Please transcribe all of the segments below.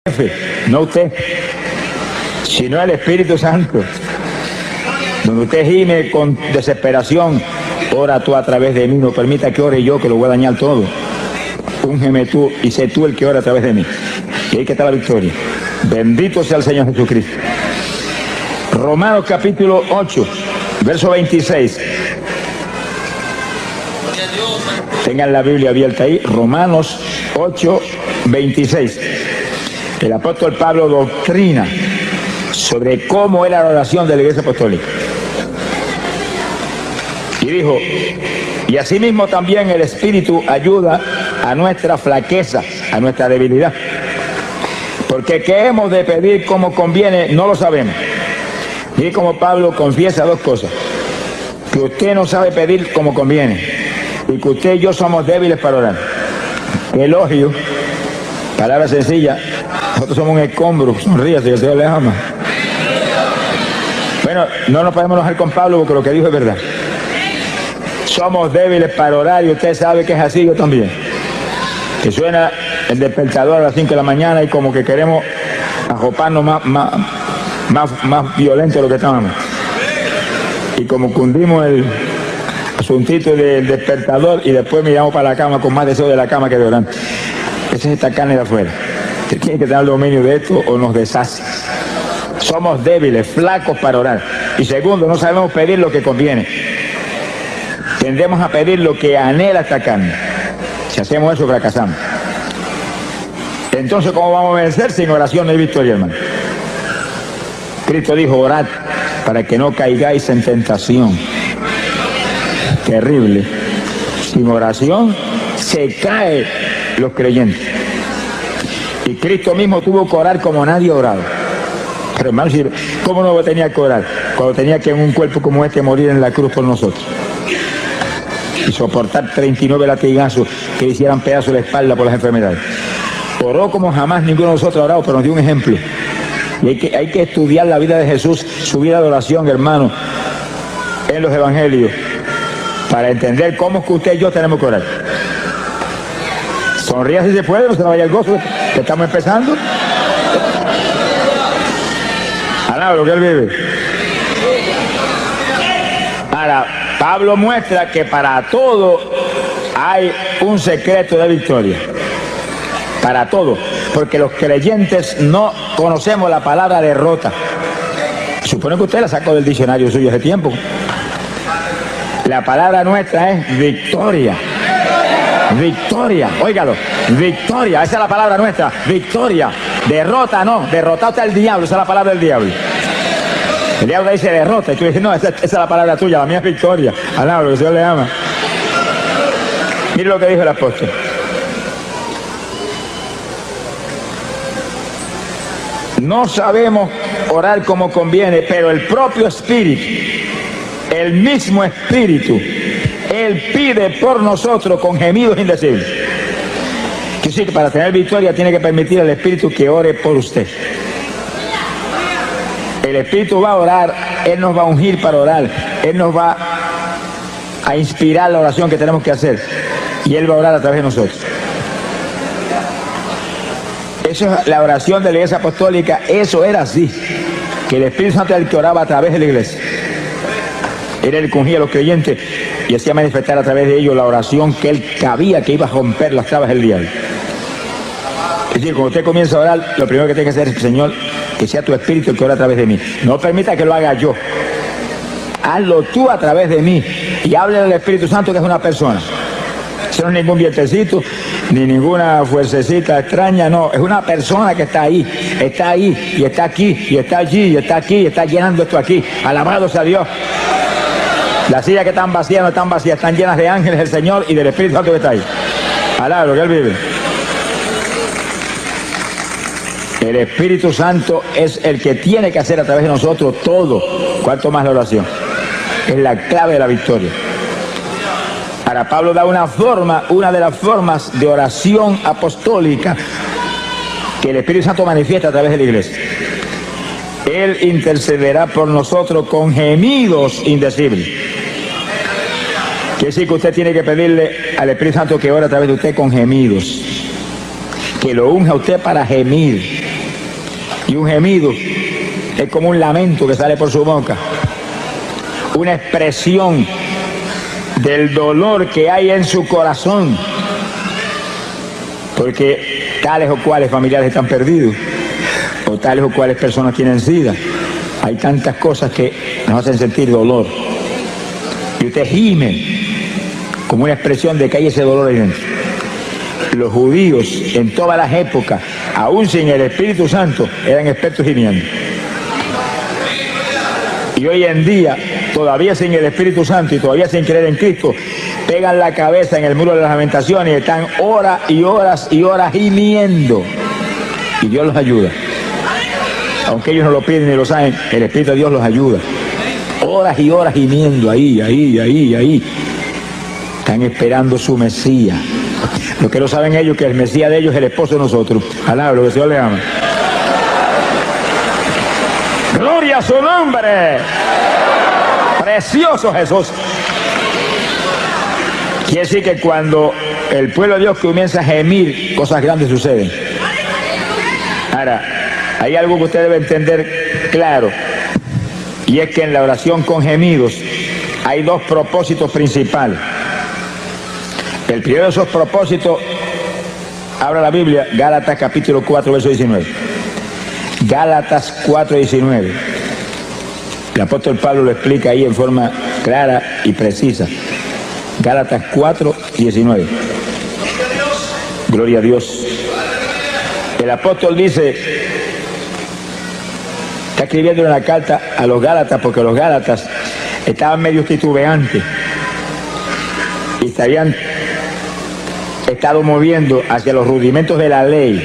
jefe, no usted, sino el Espíritu Santo. Donde usted gime con desesperación, ora tú a través de mí, no permita que ore yo, que lo voy a dañar todo. Úngeme tú y sé tú el que ora a través de mí. Y ahí que está la victoria. Bendito sea el Señor Jesucristo. Romanos capítulo 8, verso 26. Tengan la Biblia abierta ahí. Romanos 8, 26. El apóstol Pablo doctrina sobre cómo era la oración de la Iglesia Apostólica. Y dijo, y asimismo también el Espíritu ayuda a nuestra flaqueza, a nuestra debilidad. Porque qué hemos de pedir como conviene, no lo sabemos. Y como Pablo confiesa dos cosas: que usted no sabe pedir como conviene, y que usted y yo somos débiles para orar. Elogio, palabra sencilla, nosotros somos un escombro, sonríase, que el Señor le ama. Bueno, no nos podemos enojar con Pablo porque lo que dijo es verdad. Somos débiles para orar y usted sabe que es así, yo también. Que suena el despertador a las 5 de la mañana y como que queremos ajoparnos más violento de lo que estábamos. Y como cundimos el asuntito del despertador y después miramos para la cama con más deseo de la cama que de orar. Esa es esta carne de afuera. Usted tiene que tener dominio de esto o nos deshace. Somos débiles, flacos para orar. Y segundo, no sabemos pedir lo que conviene. Tendemos a pedir lo que anhela esta carne. Si hacemos eso, fracasamos. Entonces, ¿cómo vamos a vencer? Sin oración no hay victoria, hermano. Cristo dijo, orad para que no caigáis en tentación. Terrible. Sin oración se caen los creyentes. Y Cristo mismo tuvo que orar como nadie ha orado. Pero hermano, ¿cómo no tenía que orar? Cuando tenía que en un cuerpo como este morir en la cruz por nosotros. Y soportar 39 latigazos que le hicieran pedazos de la espalda por las enfermedades. Oró como jamás ninguno de nosotros ha orado, pero nos dio un ejemplo. Y hay que estudiar la vida de Jesús, su vida de oración, hermano, en los evangelios, para entender cómo es que usted y yo tenemos que orar. Sonría si se puede, no se nos vaya el gozo, que estamos empezando. Alaba lo que él vive. Ahora, Pablo muestra que para todo hay un secreto de victoria. Para todo. Porque los creyentes no conocemos la palabra derrota. Supone que usted la sacó del diccionario suyo hace tiempo. La palabra nuestra es victoria. Victoria, óigalo, victoria, esa es la palabra nuestra, victoria. Derrota no, derrotado está el diablo, esa es la palabra del diablo. El diablo dice derrota y tú dices, no, esa es la palabra tuya, la mía es victoria. Alaba, lo que el Señor le ama. Mire lo que dijo el apóstol. No sabemos orar como conviene, pero el propio Espíritu, el mismo Espíritu, Él pide por nosotros con gemidos indecibles. Que sí, que para tener victoria tiene que permitir al Espíritu que ore por usted. El Espíritu va a orar, Él nos va a ungir para orar, Él nos va a inspirar la oración que tenemos que hacer y Él va a orar a través de nosotros. Eso es la oración de la Iglesia Apostólica, eso era así, que el Espíritu Santo era el que oraba a través de la Iglesia. Era el que ungía a los creyentes y hacía manifestar a través de ellos la oración que Él cabía, que iba a romper las trabas del diablo. Es decir, cuando usted comienza a orar, lo primero que tiene que hacer es, Señor, que sea tu Espíritu el que ora a través de mí. No permita que lo haga yo. Hazlo tú a través de mí. Y hable del Espíritu Santo, que es una persona. Eso no es ningún vientecito, ni ninguna fuercecita extraña, no. Es una persona que está ahí, y está aquí, y está allí, y está aquí, y está llenando esto aquí. Alabado sea Dios. Las sillas que están vacías no están vacías, están llenas de ángeles del Señor y del Espíritu Santo que está ahí. Alaba lo que Él vive. El Espíritu Santo es el que tiene que hacer a través de nosotros todo, cuanto más la oración. Es la clave de la victoria. Ahora Pablo da una de las formas de oración apostólica que el Espíritu Santo manifiesta a través de la iglesia. Él intercederá por nosotros con gemidos indecibles. Quiere decir que usted tiene que pedirle al Espíritu Santo que ore a través de usted con gemidos. Que lo unja a usted para gemir. Y un gemido es como un lamento que sale por su boca, una expresión del dolor que hay en su corazón, porque tales o cuales familiares están perdidos, o tales o cuales personas tienen SIDA. Hay tantas cosas que nos hacen sentir dolor, y usted gime como una expresión de que hay ese dolor ahí dentro. Los judíos en todas las épocas, aún sin el Espíritu Santo, eran expertos gimiendo. Y hoy en día, todavía sin el Espíritu Santo y todavía sin creer en Cristo, pegan la cabeza en el muro de las lamentaciones y están horas y horas y horas gimiendo. Y Dios los ayuda. Aunque ellos no lo piden ni lo saben, el Espíritu de Dios los ayuda. Horas y horas gimiendo, ahí. Están esperando su Mesías. Lo que no saben ellos que el Mesías de ellos es el esposo de nosotros. Alaba, lo que el Señor le ama. ¡Gloria a su nombre! ¡Precioso Jesús! Quiere decir que cuando el pueblo de Dios comienza a gemir, cosas grandes suceden. Ahora, hay algo que usted debe entender claro, y es que en la oración con gemidos hay dos propósitos principales. El primero de esos propósitos, abra la Biblia, Gálatas capítulo 4, verso 19. Gálatas 4, 19. El apóstol Pablo lo explica ahí en forma clara y precisa. Gálatas 4, 19. Gloria a Dios. El apóstol dice, está escribiendo una carta a los Gálatas, porque los Gálatas estaban medio titubeantes y se habían estado moviendo hacia los rudimentos de la ley,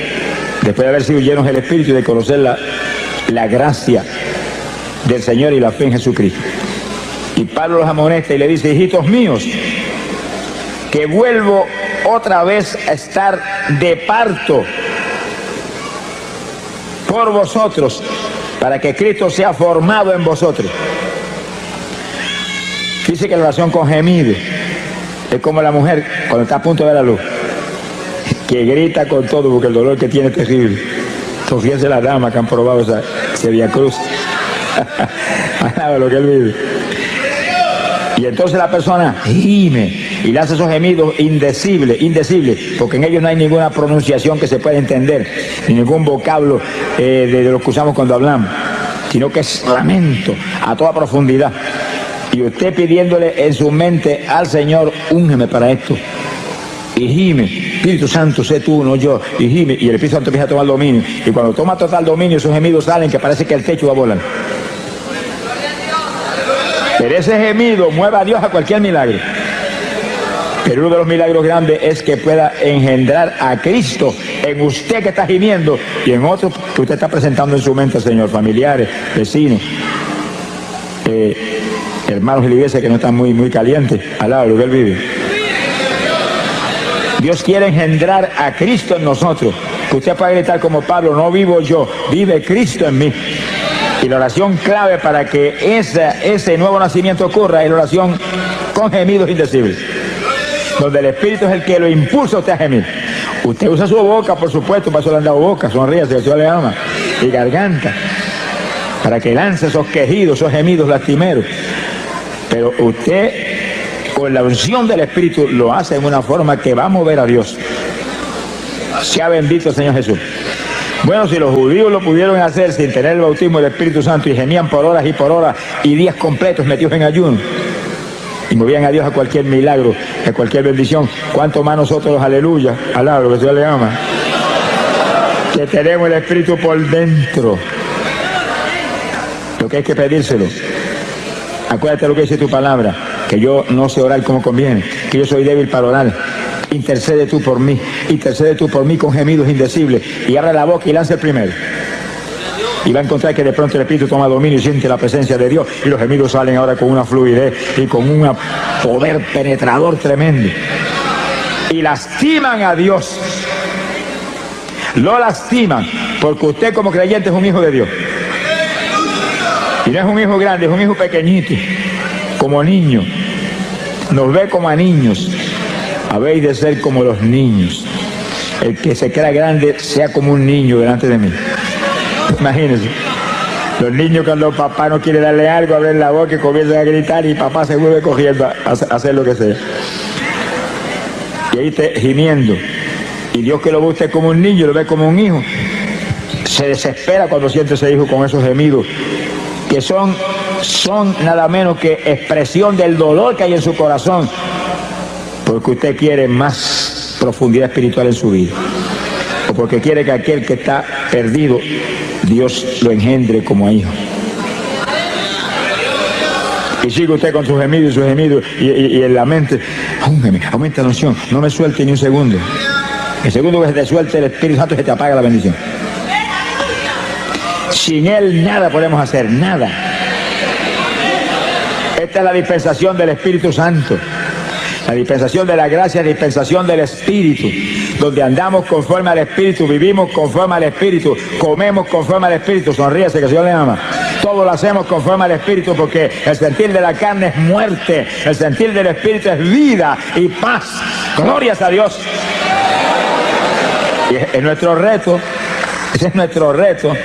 después de haber sido llenos del Espíritu y de conocer la gracia del Señor y la fe en Jesucristo. Y Pablo los amonesta y le dice, hijitos míos, que vuelvo otra vez a estar de parto por vosotros, para que Cristo sea formado en vosotros. Dice que la oración con gemido es como la mujer cuando está a punto de dar a luz, que grita con todo porque el dolor que tiene es terrible. Entonces, fíjense las damas que han probado ese Vía Cruz. Alaba lo que él vive. Y entonces la persona gime y le hace esos gemidos indecibles, porque en ellos no hay ninguna pronunciación que se pueda entender, ni ningún vocablo de lo que usamos cuando hablamos, sino que es lamento a toda profundidad. Y usted pidiéndole en su mente al Señor, úngeme para esto. Y gime, Espíritu Santo, sé tú, no yo. Y gime, y el Espíritu Santo empieza a tomar dominio. Y cuando toma total dominio, esos gemidos salen que parece que el techo va a volar. Pero ese gemido mueve a Dios a cualquier milagro. Pero uno de los milagros grandes es que pueda engendrar a Cristo en usted que está gimiendo y en otros que usted está presentando en su mente, Señor, familiares, vecinos, hermanos de la iglesia que no están muy calientes, al lado de lo que él vive. Dios quiere engendrar a Cristo en nosotros, que usted pueda gritar como Pablo, no vivo yo, vive Cristo en mí. Y la oración clave para que ese nuevo nacimiento ocurra es la oración con gemidos indecibles, donde el Espíritu es el que lo impulsa a usted a gemir. Usted usa su boca, por supuesto, para eso le han dado boca, sonríe, si el Señor le ama, y garganta, para que lance esos quejidos, esos gemidos lastimeros. Pero usted, con la unción del Espíritu, lo hace en una forma que va a mover a Dios. Sea bendito el Señor Jesús. Bueno, si los judíos lo pudieron hacer sin tener el bautismo del Espíritu Santo y gemían por horas y días completos metidos en ayuno y movían a Dios a cualquier milagro, a cualquier bendición, ¿cuánto más nosotros los aleluya, alaba lo que Dios le ama, que tenemos el Espíritu por dentro? Lo que hay que pedírselo. Acuérdate lo que dice tu palabra, que yo no sé orar como conviene, que yo soy débil para orar. Intercede tú por mí con gemidos indecibles, y abre la boca y lanza el primero. Y va a encontrar que de pronto el Espíritu toma dominio y siente la presencia de Dios, y los gemidos salen ahora con una fluidez y con un poder penetrador tremendo. Y lastiman a Dios. Lo lastiman, porque usted como creyente es un hijo de Dios. Y no es un hijo grande, es un hijo pequeñito, como niño. Nos ve como a niños. Habéis de ser como los niños. El que se crea grande sea como un niño delante de mí. Imagínense. Los niños cuando papá no quiere darle algo, abren la boca y comienzan a gritar y papá se vuelve cogiendo a hacer lo que sea. Y ahí está gimiendo. Y Dios, que lo ve usted como un niño, lo ve como un hijo, se desespera cuando siente ese hijo con esos gemidos, que son nada menos que expresión del dolor que hay en su corazón, porque usted quiere más profundidad espiritual en su vida, o porque quiere que aquel que está perdido, Dios lo engendre como hijo. Y sigue usted con sus gemidos y en la mente, aumenta la unción, no me suelte ni un segundo. El segundo que se te suelte el Espíritu Santo, se te apaga la bendición. Sin Él nada podemos hacer, nada. Esta es la dispensación del Espíritu Santo, la dispensación de la gracia, la dispensación del Espíritu, donde andamos conforme al Espíritu, vivimos conforme al Espíritu, comemos conforme al Espíritu. Sonríese, que el Señor le ama. Todo lo hacemos conforme al Espíritu, porque el sentir de la carne es muerte, el sentir del Espíritu es vida y paz. Glorias a Dios. Y es nuestro reto, ese es nuestro reto.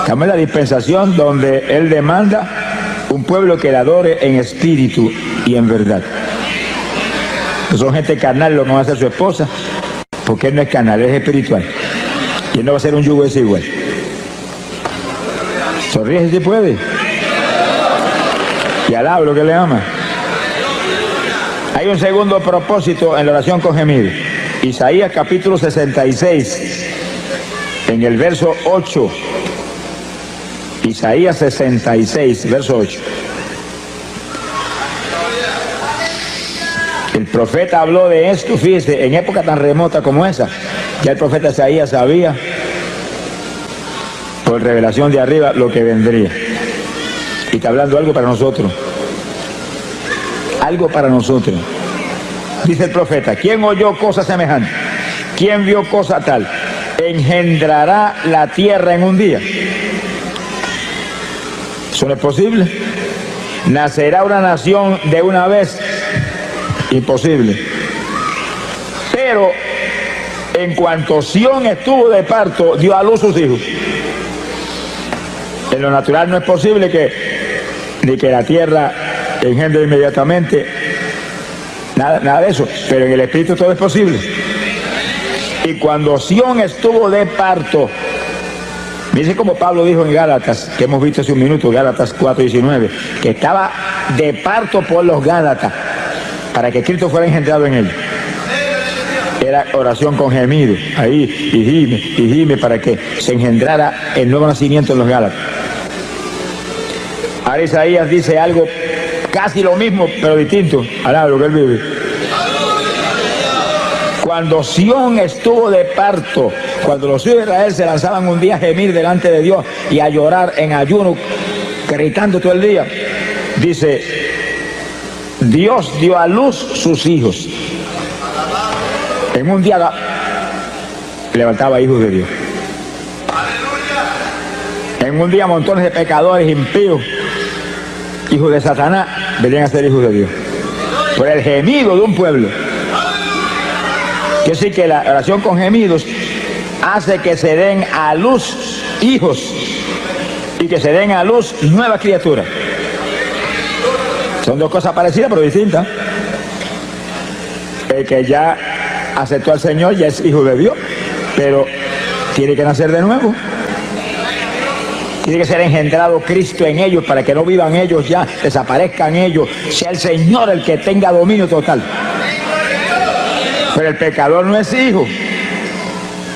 Estamos en la dispensación donde Él demanda un pueblo que le adore en espíritu y en verdad. No son gente carnal lo que va a ser su esposa, porque Él no es carnal, Él es espiritual. Y Él no va a ser un yugo desigual. Sonríe si puede. Y alaba lo que le ama. Hay un segundo propósito en la oración con gemido. Isaías capítulo 66, en el verso 8. Isaías 66, verso 8. El profeta habló de esto, fíjese, en época tan remota como esa. Ya el profeta Isaías sabía, por revelación de arriba, lo que vendría. Y está hablando algo para nosotros. Algo para nosotros. Dice el profeta, ¿quién oyó cosa semejante? ¿Quién vio cosa tal? ¿Engendrará la tierra en un día? Eso no es posible. ¿Nacerá una nación de una vez? Imposible. Pero en cuanto Sión estuvo de parto, dio a luz sus hijos. En lo natural no es posible ni que la tierra engendre inmediatamente. Nada de eso, pero en el Espíritu todo es posible. Y cuando Sión estuvo de parto, dice como Pablo dijo en Gálatas, que hemos visto hace un minuto, Gálatas 4:19, que estaba de parto por los Gálatas, para que Cristo fuera engendrado en él. Era oración con gemido, ahí, y gime, para que se engendrara el nuevo nacimiento en los Gálatas. Ahora Isaías dice algo casi lo mismo, pero distinto. Alaba lo que él vive. Cuando Sión estuvo de parto, cuando los hijos de Israel se lanzaban un día a gemir delante de Dios y a llorar en ayuno, gritando todo el día, dice, Dios dio a luz sus hijos. En un día levantaba hijos de Dios. En un día montones de pecadores impíos, hijos de Satanás, venían a ser hijos de Dios. Por el gemido de un pueblo. Quiere decir que la oración con gemidos hace que se den a luz hijos y que se den a luz nuevas criaturas. Son dos cosas parecidas pero distintas. El que ya aceptó al Señor ya es hijo de Dios, pero tiene que nacer de nuevo. Tiene que ser engendrado Cristo en ellos para que no vivan ellos ya, desaparezcan ellos, sea el Señor el que tenga dominio total. Pero el pecador no es hijo,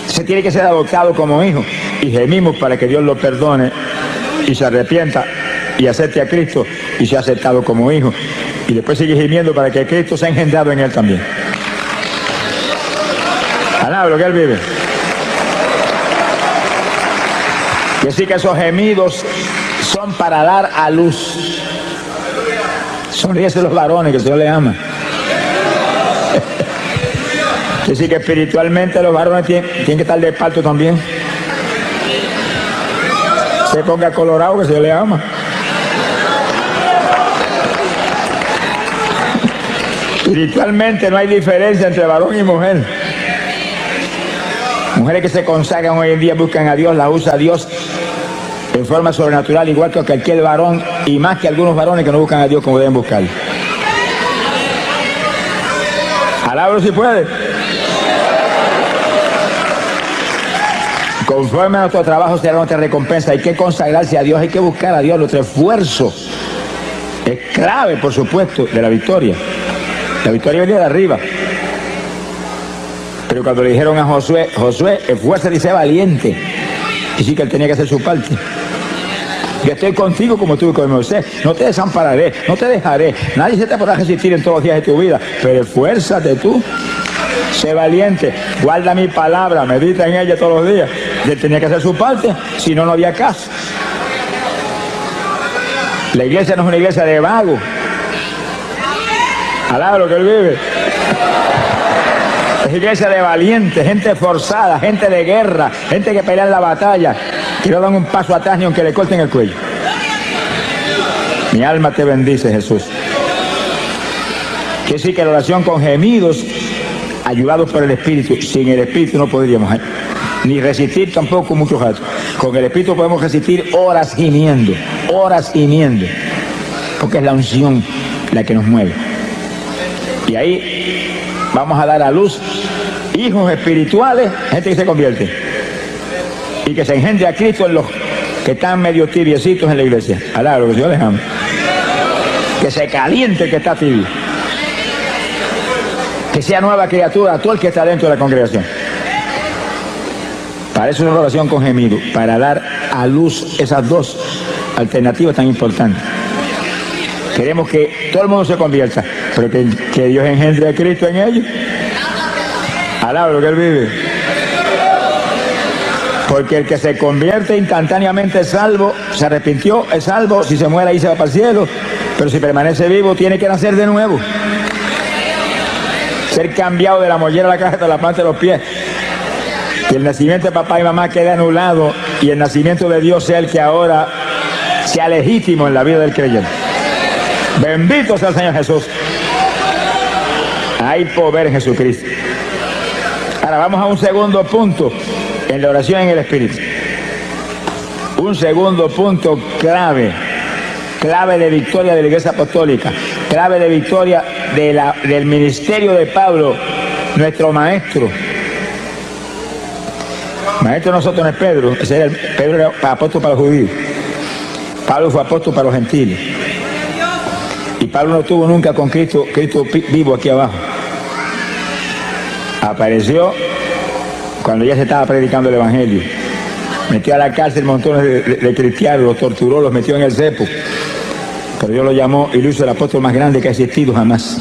se tiene que ser adoptado como hijo. Y gemimos para que Dios lo perdone y se arrepienta y acepte a Cristo y sea aceptado como hijo. Y después sigue gimiendo para que Cristo sea engendrado en él también. Alaba lo que él vive. Y así que esos gemidos son para dar a luz. Sonríese los varones, que el Señor les ama. Y así que espiritualmente los varones tienen que estar de parto también. Se ponga colorado, que el Señor les ama. Espiritualmente no hay diferencia entre varón y mujer. Mujeres que se consagran hoy en día buscan a Dios, la usa a Dios en forma sobrenatural, igual que cualquier varón, y más que algunos varones que no buscan a Dios como deben buscarlo. Alábalo si puede. Conforme a nuestro trabajo será nuestra recompensa. Hay que consagrarse a Dios, hay que buscar a Dios. Nuestro esfuerzo es clave, por supuesto, de la victoria. La victoria viene de arriba. Pero cuando le dijeron a Josué, esfuérzate y sé valiente, y sí que él tenía que hacer su parte. Yo estoy contigo como estuve con Moisés. No te desampararé, no te dejaré. Nadie se te podrá resistir en todos los días de tu vida. Pero esfuérzate tú. Sé valiente. Guarda mi palabra. Medita en ella todos los días. Y él tenía que hacer su parte. Si no, no había caso. La iglesia no es una iglesia de vagos. Alaba lo que él vive. Es iglesia de valientes, gente forzada, gente de guerra, gente que pelea en la batalla, que no dan un paso atrás ni aunque le corten el cuello. Mi alma te bendice, Jesús. Quiere decir que la oración con gemidos, ayudados por el Espíritu. Sin el Espíritu no podríamos ni resistir tampoco muchos ratos. Con el Espíritu podemos resistir horas gimiendo, porque es la unción la que nos mueve. Y ahí vamos a dar a luz hijos espirituales, gente que se convierte y que se engendre a Cristo en los que están medio tibiecitos en la iglesia. Alá, lo que Dios les ama. Que se caliente el que está tibio. Que sea nueva criatura todo el que está dentro de la congregación. Para eso es una oración con gemido, para dar a luz esas dos alternativas tan importantes. Queremos que todo el mundo se convierta, pero que Dios engendre a Cristo en ellos. Alaba lo que él vive. Porque el que se convierte instantáneamente es salvo, se arrepintió, es salvo, si se muere ahí se va para el cielo, pero si permanece vivo tiene que nacer de nuevo. Ser cambiado de la mollera a la caja hasta la planta de los pies. Que el nacimiento de papá y mamá quede anulado y el nacimiento de Dios sea el que ahora sea legítimo en la vida del creyente. Bendito sea el Señor Jesús. Hay poder en Jesucristo. Ahora vamos a un segundo punto en la oración en el Espíritu. Un segundo punto clave de victoria de la Iglesia Apostólica, clave de victoria del ministerio de Pablo, nuestro maestro. Maestro de nosotros no es Pedro, Pedro era apóstol para los judíos. Pablo fue apóstol para los gentiles. Y Pablo no estuvo nunca con Cristo vivo aquí abajo. Apareció cuando ya se estaba predicando el Evangelio. Metió a la cárcel montones de cristianos, los torturó, los metió en el cepo. Pero Dios lo llamó y lo hizo el apóstol más grande que ha existido jamás.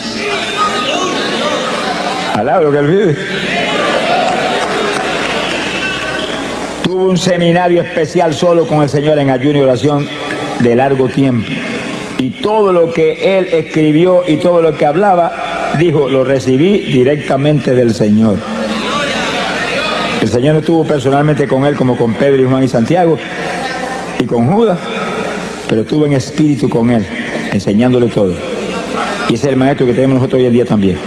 Alaba lo que él vive. Tuvo un seminario especial solo con el Señor en ayuno y oración de largo tiempo. Y todo lo que él escribió y todo lo que hablaba, dijo, lo recibí directamente del Señor. El Señor no estuvo personalmente con él como con Pedro y Juan y Santiago y con Judas, pero estuvo en espíritu con él, enseñándole todo. Y ese es el maestro que tenemos nosotros hoy en día también.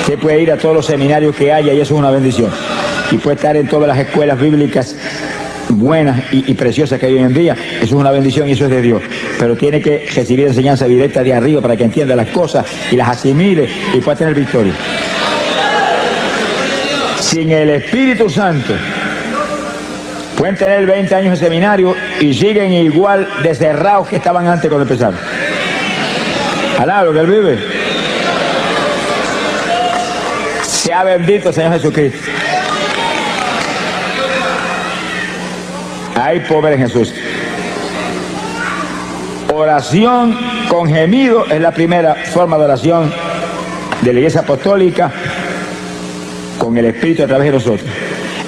Usted puede ir a todos los seminarios que haya y eso es una bendición. Y puede estar en todas las escuelas bíblicas buenas y preciosas que hay hoy en día. Eso es una bendición y eso es de Dios. Pero tiene que recibir enseñanza directa de arriba para que entienda las cosas y las asimile y pueda tener victoria. Sin el Espíritu Santo, pueden tener 20 años de seminario y siguen igual de cerrados que estaban antes cuando empezaron. Alá lo que él vive. Sea bendito Señor Jesucristo. Hay poder en Jesús. Oración con gemido es la primera forma de oración de la Iglesia Apostólica con el Espíritu a través de nosotros.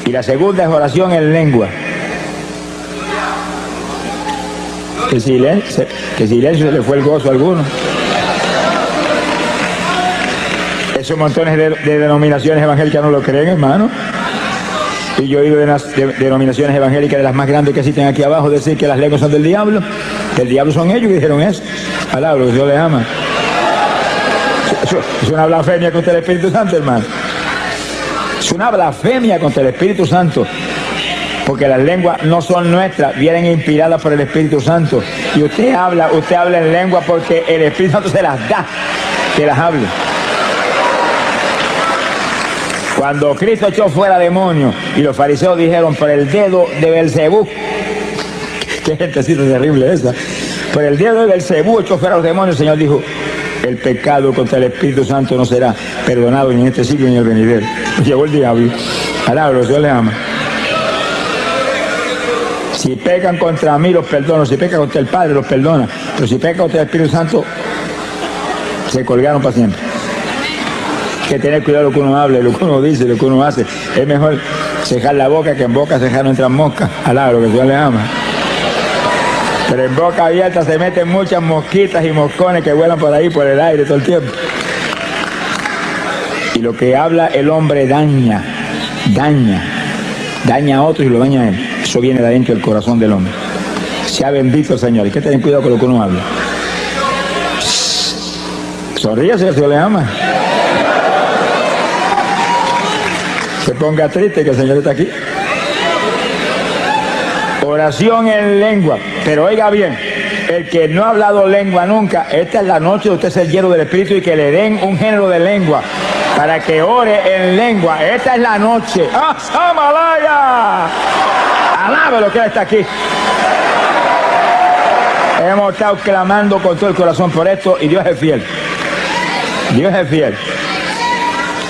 Y la segunda es oración en lengua. Que silencio se le fue el gozo a alguno. Esos montones de denominaciones evangélicas no lo creen, hermano. Y yo he oído de denominaciones evangélicas de las más grandes que existen aquí abajo decir que las lenguas son del diablo, que el diablo son ellos que dijeron eso. Palabra que Dios les ama. Es una blasfemia contra el Espíritu Santo, hermano. Es una blasfemia contra el Espíritu Santo, porque las lenguas no son nuestras, vienen inspiradas por el Espíritu Santo. Y usted habla en lengua porque el Espíritu Santo se las da, que las hable. Cuando Cristo echó fuera demonios y los fariseos dijeron por el dedo de Belcebú, qué gentecita terrible esa, por el dedo de Belcebú echó fuera los demonios, el Señor dijo, el pecado contra el Espíritu Santo no será perdonado ni en este siglo ni en el venidero. Llegó el diablo, alabro, Dios le ama. Si pecan contra mí los perdono, si pecan contra el Padre los perdona, pero si pecan contra el Espíritu Santo se colgaron para siempre. Hay que tener cuidado lo que uno hable, lo que uno dice, lo que uno hace. Es mejor cejar la boca que en boca cejar no entran moscas. Alabro, que Dios le ama. Pero en boca abierta se meten muchas mosquitas y moscones que vuelan por ahí, por el aire todo el tiempo. Y lo que habla el hombre daña a otros y lo daña a él. Eso viene de adentro del corazón del hombre. Sea bendito el Señor. Hay que tener cuidado con lo que uno habla. Sonríase, que el Señor le ama. Se ponga triste que el Señor está aquí. Oración en lengua. Pero oiga bien, el que no ha hablado lengua nunca, esta es la noche de usted ser lleno del Espíritu y que le den un género de lengua para que ore en lengua. Esta es la noche. ¡Ah, Samalaya! Alabe lo que está aquí. Hemos estado clamando con todo el corazón por esto y Dios es fiel. Dios es fiel.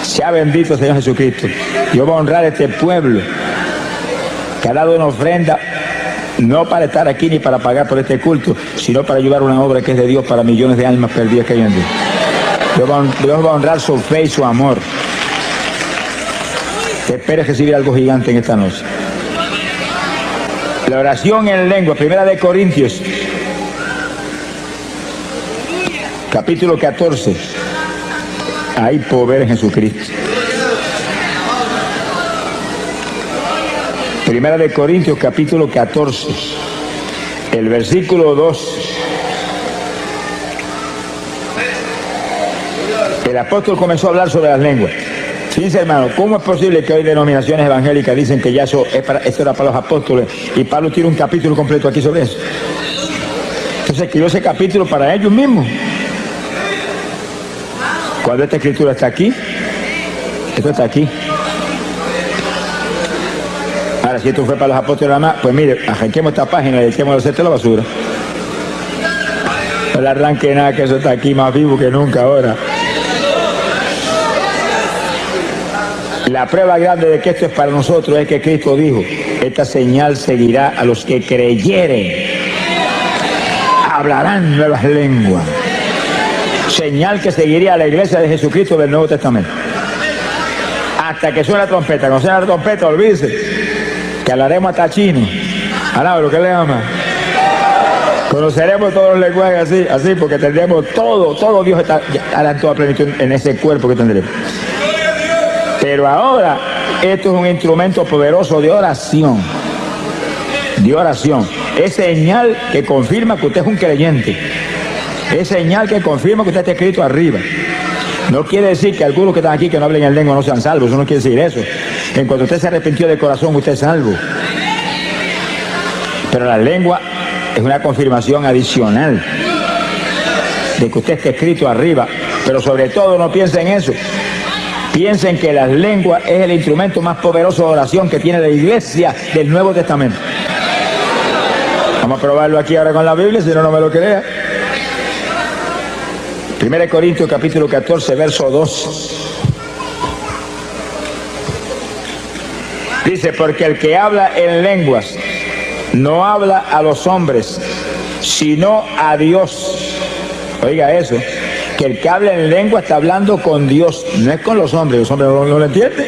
Sea bendito el Señor Jesucristo. Dios va a honrar a este pueblo que ha dado una ofrenda, no para estar aquí ni para pagar por este culto, sino para ayudar a una obra que es de Dios para millones de almas perdidas que hay en Dios. Dios va a honrar su fe y su amor. Te esperes recibir algo gigante en esta noche. La oración en lengua, 1 Corintios, capítulo 14. Hay poder en Jesucristo. 1 Corintios, capítulo 14, el versículo 2. El apóstol comenzó a hablar sobre las lenguas. Fíjense, hermano, ¿cómo es posible que hoy denominaciones evangélicas dicen que ya eso era para los apóstoles? Y Pablo tiene un capítulo completo aquí sobre eso. Entonces escribió ese capítulo para ellos mismos. Cuando esta escritura está aquí, esto está aquí. Ahora, si esto fue para los apóstoles nada más, pues mire, arranquemos esta página y echemos a la basura. No le arranque nada, que eso está aquí más vivo que nunca ahora. La prueba grande de que esto es para nosotros es que Cristo dijo, esta señal seguirá a los que creyeren. Hablarán nuevas lenguas. Señal que seguiría a la iglesia de Jesucristo del Nuevo Testamento. Hasta que suene la trompeta. Cuando suene la trompeta, olvídese que hablaremos hasta chino. Alaba lo que le ama. Conoceremos todos los lenguajes así, porque tendremos todo Dios hará en toda plenitud en ese cuerpo que tendremos. Pero ahora, esto es un instrumento poderoso de oración. De oración. Es señal que confirma que usted es un creyente. Es señal que confirma que usted está escrito arriba. No quiere decir que algunos que están aquí que no hablen en lengua no sean salvos. Eso no quiere decir eso. En cuanto usted se arrepintió de corazón, usted es salvo. Pero la lengua es una confirmación adicional de que usted está escrito arriba. Pero sobre todo no piensen en eso. Piensen que las lenguas es el instrumento más poderoso de oración que tiene la iglesia del Nuevo Testamento. Vamos a probarlo aquí ahora con la Biblia, si no me lo crea. 1 Corintios capítulo 14, verso 2. Dice, porque el que habla en lenguas no habla a los hombres, sino a Dios. Oiga eso, que el que habla en lengua está hablando con Dios, no es con los hombres no lo entienden.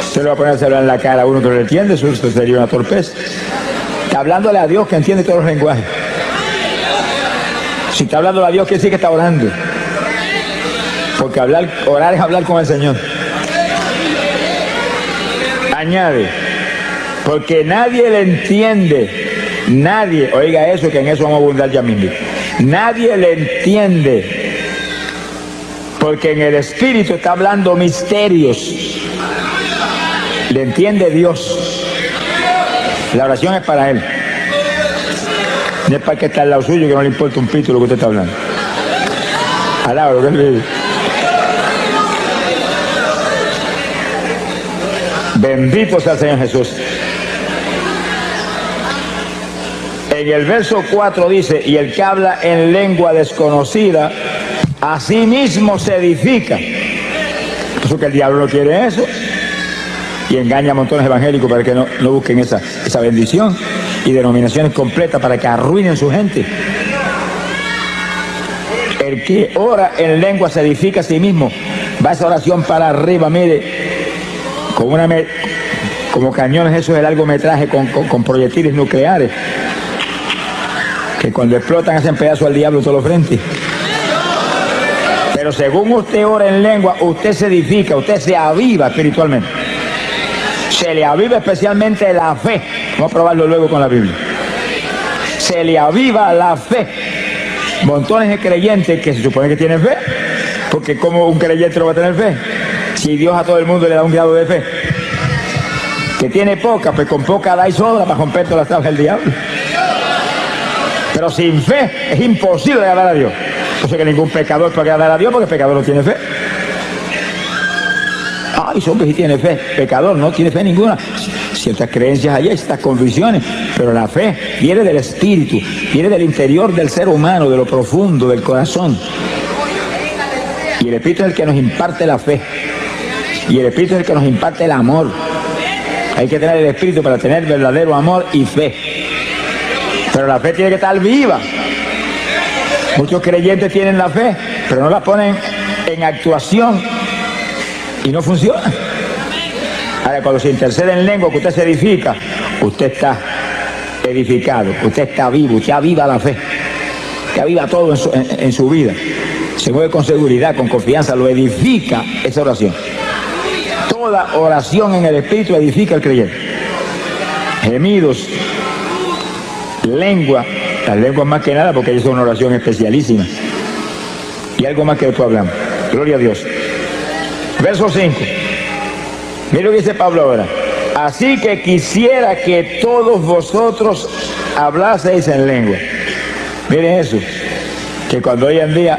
Se lo va a poner a hablar en la cara a uno que no lo entiende, eso sería una torpeza. Está hablándole a Dios que entiende todos los lenguajes. Si está hablando a Dios, quiere decir que está orando. Porque orar es hablar con el Señor. Añade, porque nadie le entiende. Nadie, oiga eso, que en eso vamos a abundar ya mismo. Nadie le entiende Porque en el Espíritu está hablando misterios. Le entiende Dios. La oración es para Él. No es para que está al lado suyo, que no le importa un pito lo que usted está hablando. Alaba lo que Él vive. Bendito sea el Señor Jesús. En el verso 4 dice, y el que habla en lengua desconocida, a sí mismo se edifica. Por eso que el diablo no quiere eso. Y engaña a montones evangélicos para que no busquen esa bendición. Y denominaciones completas para que arruinen su gente. El que ora en lengua se edifica a sí mismo. Va esa oración para arriba, mire. Como cañones esos de largometraje con proyectiles nucleares. Que cuando explotan hacen pedazo al diablo todos los frentes. Pero según usted ora en lengua, usted se edifica, usted se aviva espiritualmente. Se le aviva especialmente la fe. Vamos a probarlo luego con la Biblia. Se le aviva la fe. Montones de creyentes que se supone que tienen fe. Porque ¿cómo un creyente no va a tener fe? Si Dios a todo el mundo le da un grado de fe. Que tiene poca, pues con poca da y sobra para romper todas las tablas del diablo. Pero sin fe es imposible agradar a Dios. O sea que ningún pecador puede agradar a Dios porque el pecador no tiene fe. Ay, hombre, sí tiene fe. Pecador no tiene fe ninguna. Ciertas creencias hay, estas convicciones, pero la fe viene del espíritu, viene del interior del ser humano, de lo profundo, del corazón. Y el Espíritu es el que nos imparte la fe. Y el Espíritu es el que nos imparte el amor. Hay que tener el Espíritu para tener verdadero amor y fe. Pero la fe tiene que estar viva. Muchos creyentes tienen la fe, pero no la ponen en actuación y no funciona. Ahora, cuando se intercede en lengua, que usted se edifica, usted está edificado, usted está vivo, usted aviva la fe, usted aviva todo en su vida. Se mueve con seguridad, con confianza, lo edifica esa oración. Toda oración en el Espíritu edifica al creyente. Gemidos, lengua, las lenguas más que nada porque es una oración especialísima. Y algo más que después hablamos. Gloria a Dios. Verso 5. Mira lo que dice Pablo ahora. Así que quisiera que todos vosotros hablaseis en lengua. Miren eso. Que cuando hoy en día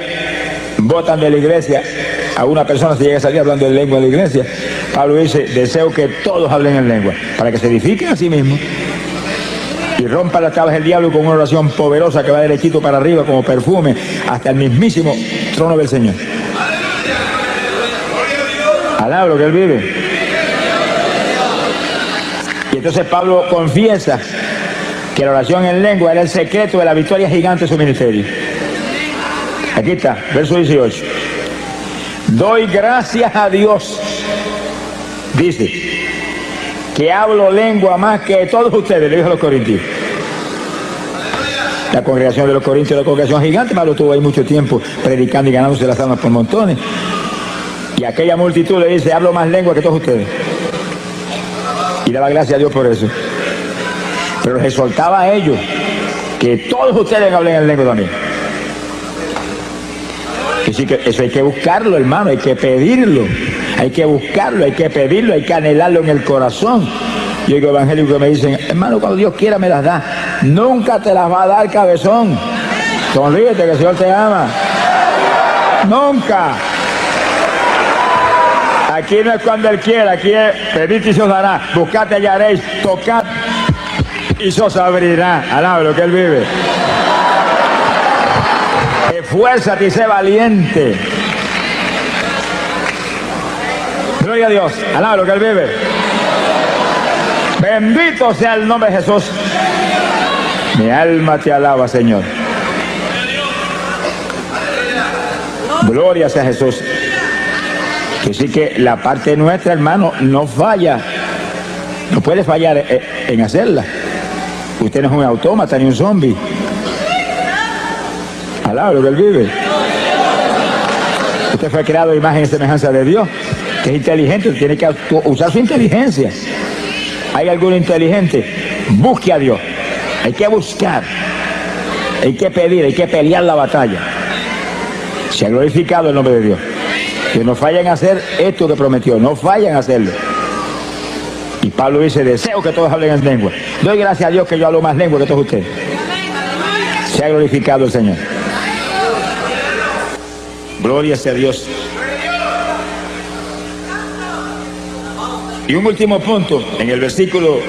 votan de la iglesia, a una persona se llega a salir hablando en lengua de la iglesia, Pablo dice, deseo que todos hablen en lengua, para que se edifiquen a sí mismos y rompan las tablas del diablo con una oración poderosa que va derechito para arriba como perfume hasta el mismísimo trono del Señor. Alaba lo que Él vive. Y entonces Pablo confiesa que la oración en lengua era el secreto de la victoria gigante de su ministerio. Aquí está, verso 18. Doy gracias a Dios, dice, que hablo lengua más que todos ustedes, le dijo a los corintios. La congregación de los corintios era una congregación gigante, Pablo estuvo ahí mucho tiempo predicando y ganándose las almas por montones. Y aquella multitud le dice, hablo más lengua que todos ustedes. Y daba gracias a Dios por eso. Pero les exhortaba a ellos que todos ustedes hablen en lengua también. Que sí, que eso hay que buscarlo, hermano, hay que pedirlo. Hay que buscarlo, hay que pedirlo, hay que anhelarlo en el corazón. Yo digo evangélicos que me dicen, hermano, cuando Dios quiera me las da. Nunca te las va a dar, cabezón. Sonríete que el Señor te ama. Nunca. Aquí no es cuando Él quiera, aquí es pedid y se os dará, buscad y hallaréis, tocad y se os abrirá. Alaba lo que Él vive. Esfuérzate y sé valiente. Gloria a Dios. Alaba lo que Él vive. Bendito sea el nombre de Jesús. Mi alma te alaba, Señor. Gloria sea Jesús. Que sí que la parte nuestra, hermano, no falla. No puede fallar en hacerla. Usted no es un autómata ni un zombie. Alaba lo que Él vive. Usted fue creado a imagen y semejanza de Dios, que es inteligente, tiene que usar su inteligencia. ¿Hay alguno inteligente? Busque a Dios. Hay que buscar. Hay que pedir, hay que pelear la batalla. Se ha glorificado el nombre de Dios. Que no fallen a hacer esto que prometió, no fallen a hacerlo. Y Pablo dice, deseo que todos hablen en lengua. Doy gracias a Dios que yo hablo más lengua que todos ustedes. Se ha glorificado el Señor. Gloria sea a Dios. Y un último punto, en el versículo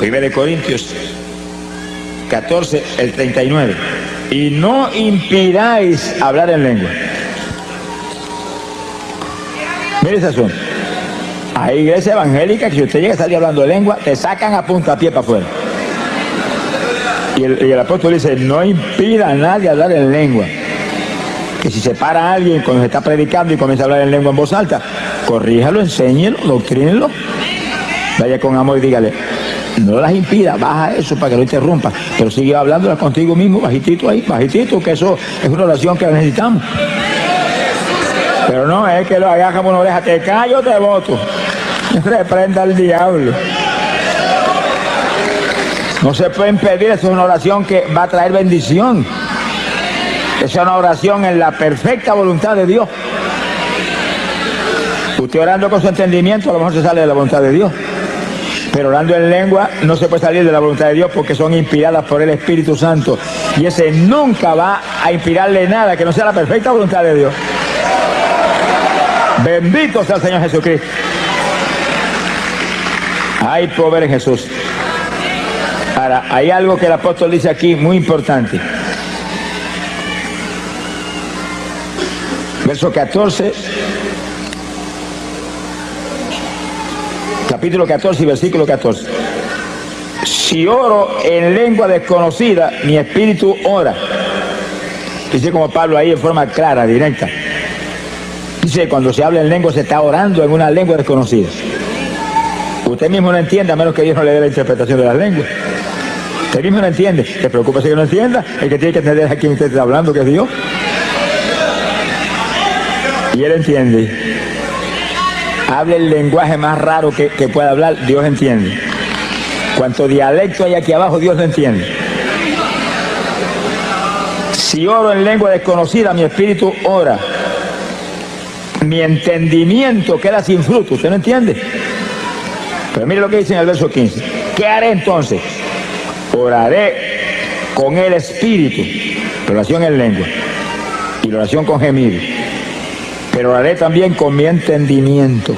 1 de Corintios 14, el 39. Y no impidáis hablar en lengua. Mire ese asunto. Hay iglesias evangélicas que si usted llega a salir hablando de lengua, te sacan a puntapié para afuera. Y el apóstol dice, no impida a nadie hablar en lengua. Que si se para a alguien cuando se está predicando y comienza a hablar en lengua en voz alta, corríjalo, enséñelo, doctrínelo. Vaya con amor y dígale, no las impida, baja eso para que no interrumpa, pero sigue hablándolas contigo mismo, bajitito ahí, bajitito, que eso es una oración que necesitamos. Pero no es que lo hagas como una oreja, te callo, te voto. Reprenda al diablo. No se puede impedir, eso es una oración que va a traer bendición. Esa es una oración en la perfecta voluntad de Dios. Usted orando con su entendimiento a lo mejor se sale de la voluntad de Dios. Pero orando en lengua no se puede salir de la voluntad de Dios porque son inspiradas por el Espíritu Santo. Y ese nunca va a inspirarle nada que no sea la perfecta voluntad de Dios. Bendito sea el Señor Jesucristo. Hay poder en Jesús. Ahora, hay algo que el apóstol dice aquí muy importante. Verso 14, capítulo 14 y versículo 14. Si oro en lengua desconocida, mi espíritu ora. Dice como Pablo ahí en forma clara, directa. Dice, cuando se habla en lengua se está orando en una lengua desconocida. Usted mismo no entiende, a menos que Dios no le dé la interpretación de las lenguas. Usted mismo no entiende. Te preocupa si que no entienda. El que tiene que entender es a quien usted está hablando, que es Dios. Y él entiende. Hable el lenguaje más raro que pueda hablar, Dios entiende. Cuanto dialecto hay aquí abajo, Dios lo entiende. Si oro en lengua desconocida, mi espíritu ora. Mi entendimiento queda sin fruto. ¿Usted no entiende? Pero mire lo que dice en el verso 15. ¿Qué haré entonces? Oraré con el espíritu. Oración en lengua. Y la oración con gemido. Pero oraré también con mi entendimiento.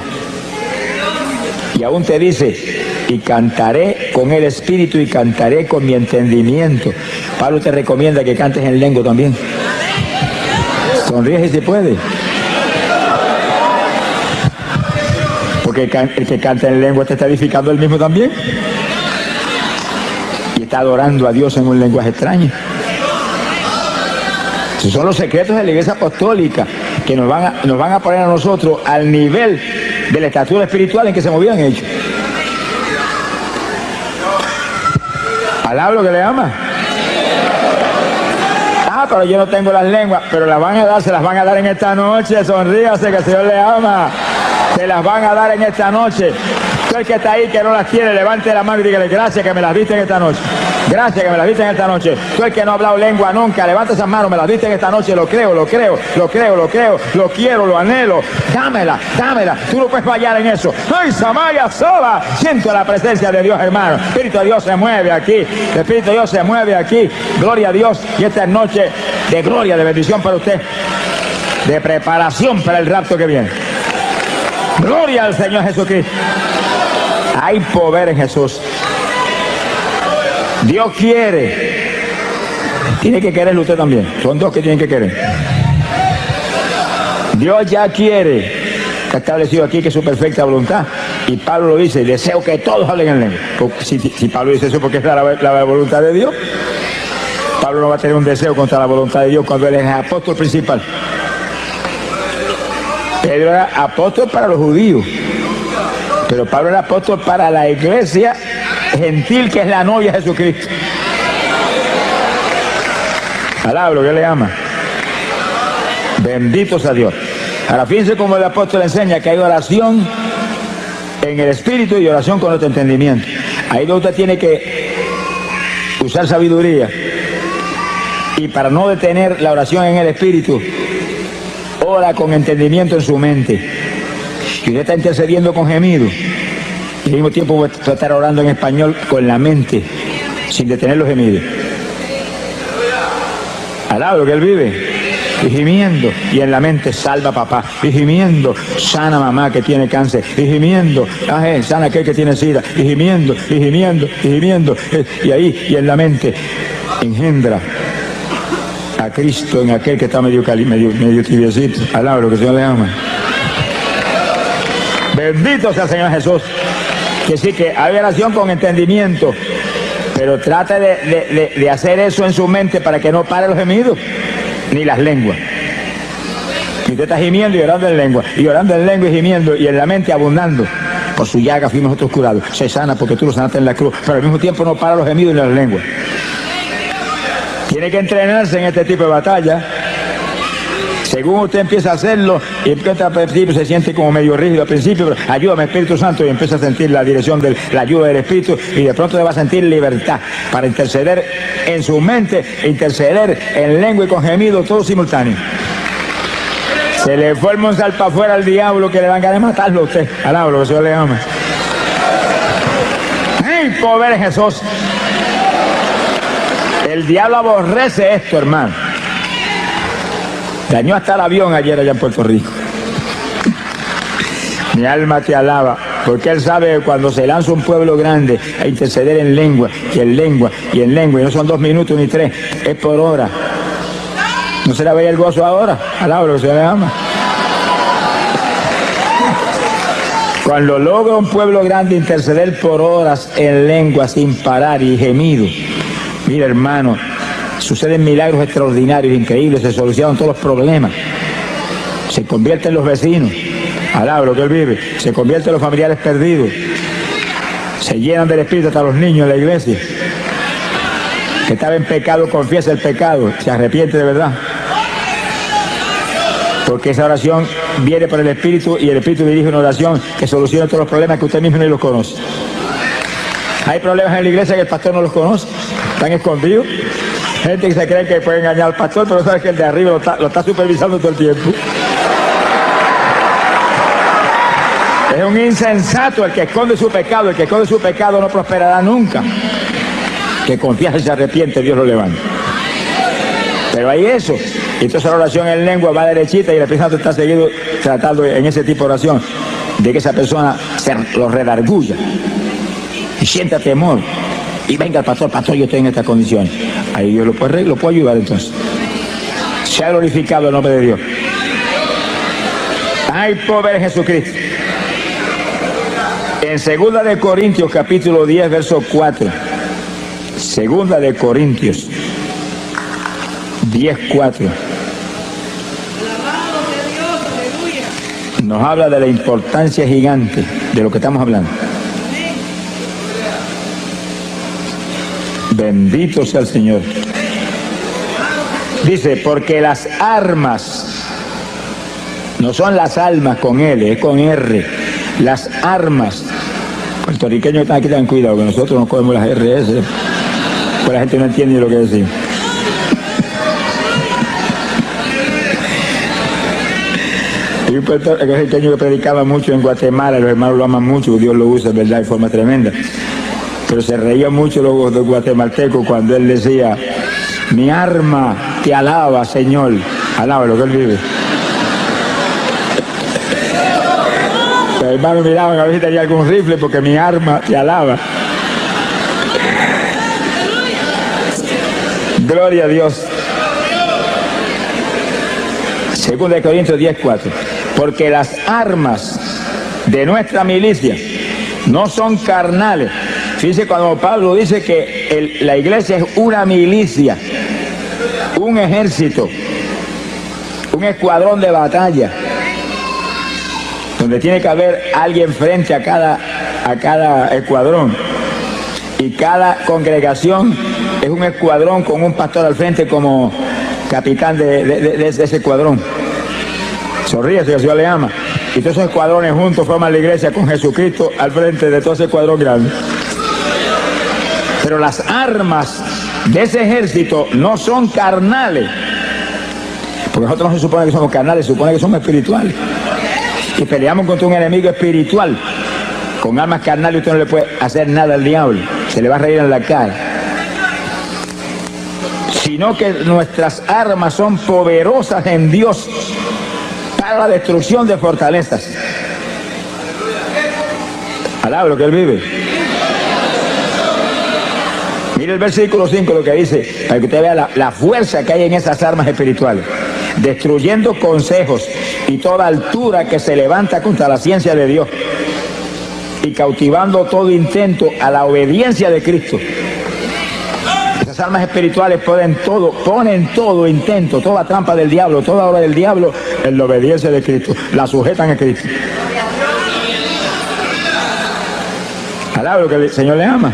Y aún te dice, y cantaré con el espíritu y cantaré con mi entendimiento. Pablo te recomienda que cantes en lengua también. Sonríe si se puede. Porque el que canta en lengua te está edificando él mismo también. Y está adorando a Dios en un lenguaje extraño. Esos son los secretos de la Iglesia Apostólica que nos van a poner a nosotros al nivel de la estatura espiritual en que se movían ellos. ¿Alaba lo que le ama? Ah, pero yo no tengo las lenguas, pero las van a dar, se las van a dar en esta noche. Sonríase que el Señor le ama. Se las van a dar en esta noche. Todo el que está ahí que no las tiene, levante la mano y dígale, gracias que me las diste en esta noche. Gracias que me las diste en esta noche. Todo el que no ha hablado lengua nunca, levanta esas manos, me las diste en esta noche. Lo creo, lo creo, lo creo, lo creo, lo quiero, lo anhelo. Dámela, dámela. Tú no puedes fallar en eso. ¡Ay, Samaya sola! Siento la presencia de Dios, hermano. El Espíritu de Dios se mueve aquí. El Espíritu de Dios se mueve aquí. Gloria a Dios. Y esta es noche de gloria, de bendición para usted. De preparación para el rapto que viene. Gloria al Señor Jesucristo. Hay poder en Jesús. Dios quiere. Tiene que quererlo usted también. Son dos que tienen que querer. Dios ya quiere. Está establecido aquí que es su perfecta voluntad. Y Pablo lo dice, deseo que todos hablen en lengua. Si Pablo dice eso porque es la voluntad de Dios, Pablo no va a tener un deseo contra la voluntad de Dios cuando él es el apóstol principal. Pedro era apóstol para los judíos, pero Pablo era apóstol para la iglesia gentil que es la novia de Jesucristo. Alaba lo que le ama. Bendito sea Dios. Ahora fíjense cómo el apóstol enseña que hay oración en el espíritu y oración con otro entendimiento. Ahí donde usted tiene que usar sabiduría. Y para no detener la oración en el espíritu, ora con entendimiento en su mente. Y usted está intercediendo con gemido. Y al mismo tiempo va a estar orando en español con la mente, sin detener los gemidos. Alaba lo que él vive. Y gimiendo, y en la mente salva a papá, y gimiendo, sana a mamá que tiene cáncer, y gimiendo, sana a aquel que tiene sida, y gimiendo, y gimiendo, y gimiendo, y ahí, y en la mente, engendra a Cristo en aquel que está medio tibiecito. Alaba lo que el Señor le ama. Bendito sea el Señor Jesús. Que sí, que hay oración con entendimiento, pero trate de hacer eso en su mente para que no pare los gemidos ni las lenguas. Y usted está gimiendo y orando en lengua, y orando en lengua y gimiendo, y en la mente abundando. Por su llaga fuimos nosotros curados. Se sana porque tú lo sanaste en la cruz, pero al mismo tiempo no para los gemidos ni las lenguas. Tiene que entrenarse en este tipo de batalla. Según usted empieza a hacerlo, y empieza al principio se siente como medio rígido al principio, pero ayúdame Espíritu Santo, y empieza a sentir la dirección de la ayuda del Espíritu, y de pronto le va a sentir libertad para interceder en su mente, interceder en lengua y con gemido, todo simultáneo. Se le forma un salpa afuera al diablo que le dan ganas de matarlo a usted. Alaba lo que el Señor le ama. ¡Ay, pobre Jesús! El diablo aborrece esto, hermano. Dañó hasta el avión ayer allá en Puerto Rico. Mi alma te alaba, porque él sabe que cuando se lanza un pueblo grande a interceder en lengua, y en lengua, y en lengua, y no son 2 minutos ni 3, es por hora. ¿No se le veía el gozo ahora? Alaba lo que se le ama. Cuando logra un pueblo grande interceder por horas en lengua sin parar y gemido, mira hermano, suceden milagros extraordinarios, increíbles, se solucionan todos los problemas. Se convierten los vecinos, alaba lo que él vive, se convierten los familiares perdidos, se llenan del Espíritu hasta los niños en la iglesia. Que estaba en pecado, confiesa el pecado, se arrepiente de verdad. Porque esa oración viene por el Espíritu, y el Espíritu dirige una oración que soluciona todos los problemas que usted mismo no los conoce. Hay problemas en la iglesia que el pastor no los conoce, están escondidos. Gente que se cree que puede engañar al pastor, pero sabe que el de arriba lo está supervisando todo el tiempo. Es un insensato el que esconde su pecado. El que esconde su pecado no prosperará nunca. Que confiesa y se arrepiente, Dios lo levanta. Pero hay eso. Entonces la oración en lengua va derechita, y el Espíritu Santo está seguido tratando en ese tipo de oración de que esa persona se lo redarguya y sienta temor. Y venga el pastor, yo estoy en estas condiciones. Ahí Dios lo puede ayudar entonces. Se ha glorificado el nombre de Dios. Ay, pobre Jesucristo. En 2 de Corintios, capítulo 10, verso 4. 2 de Corintios 10, 4. Nos habla de la importancia gigante de lo que estamos hablando. Bendito sea el Señor. Dice, porque las armas, no son las almas con L, es con R. Las armas. Puertorriqueños que están aquí, tengan cuidado, que nosotros no cogemos las RS, pues la gente no entiende lo que decimos. Hay un puertorriqueño que predicaba mucho en Guatemala, los hermanos lo aman mucho, Dios lo usa, ¿verdad?, de forma tremenda. Pero se reía mucho los guatemaltecos cuando él decía, mi arma te alaba, Señor. Alaba lo que él vive. Los hermanos miraban a ver si tenía algún rifle, porque mi arma te alaba. Gloria a Dios. 2 de Corintios 10, 4. Porque las armas de nuestra milicia no son carnales. Fíjense cuando Pablo dice que la iglesia es una milicia, un ejército, un escuadrón de batalla, donde tiene que haber alguien frente a cada escuadrón, y cada congregación es un escuadrón con un pastor al frente como capitán de ese escuadrón. Sonríe, si el Señor le ama. Y todos esos escuadrones juntos forman la iglesia con Jesucristo al frente de todo ese escuadrón grande. Pero las armas de ese ejército no son carnales, Porque nosotros no se supone que somos carnales, se supone que somos espirituales. Y peleamos contra un enemigo espiritual. Con armas carnales usted no le puede hacer nada al diablo. Se le va a reír en la cara. Sino que nuestras armas son poderosas en Dios para la destrucción de fortalezas. Alaba lo que Él vive. Mire el versículo 5 lo que dice, para que usted vea la fuerza que hay en esas armas espirituales. Destruyendo consejos y toda altura que se levanta contra la ciencia de Dios. Y cautivando todo intento a la obediencia de Cristo. Esas armas espirituales ponen todo intento, toda trampa del diablo, toda obra del diablo en la obediencia de Cristo. La sujetan a Cristo. Alaba lo que el Señor le ama.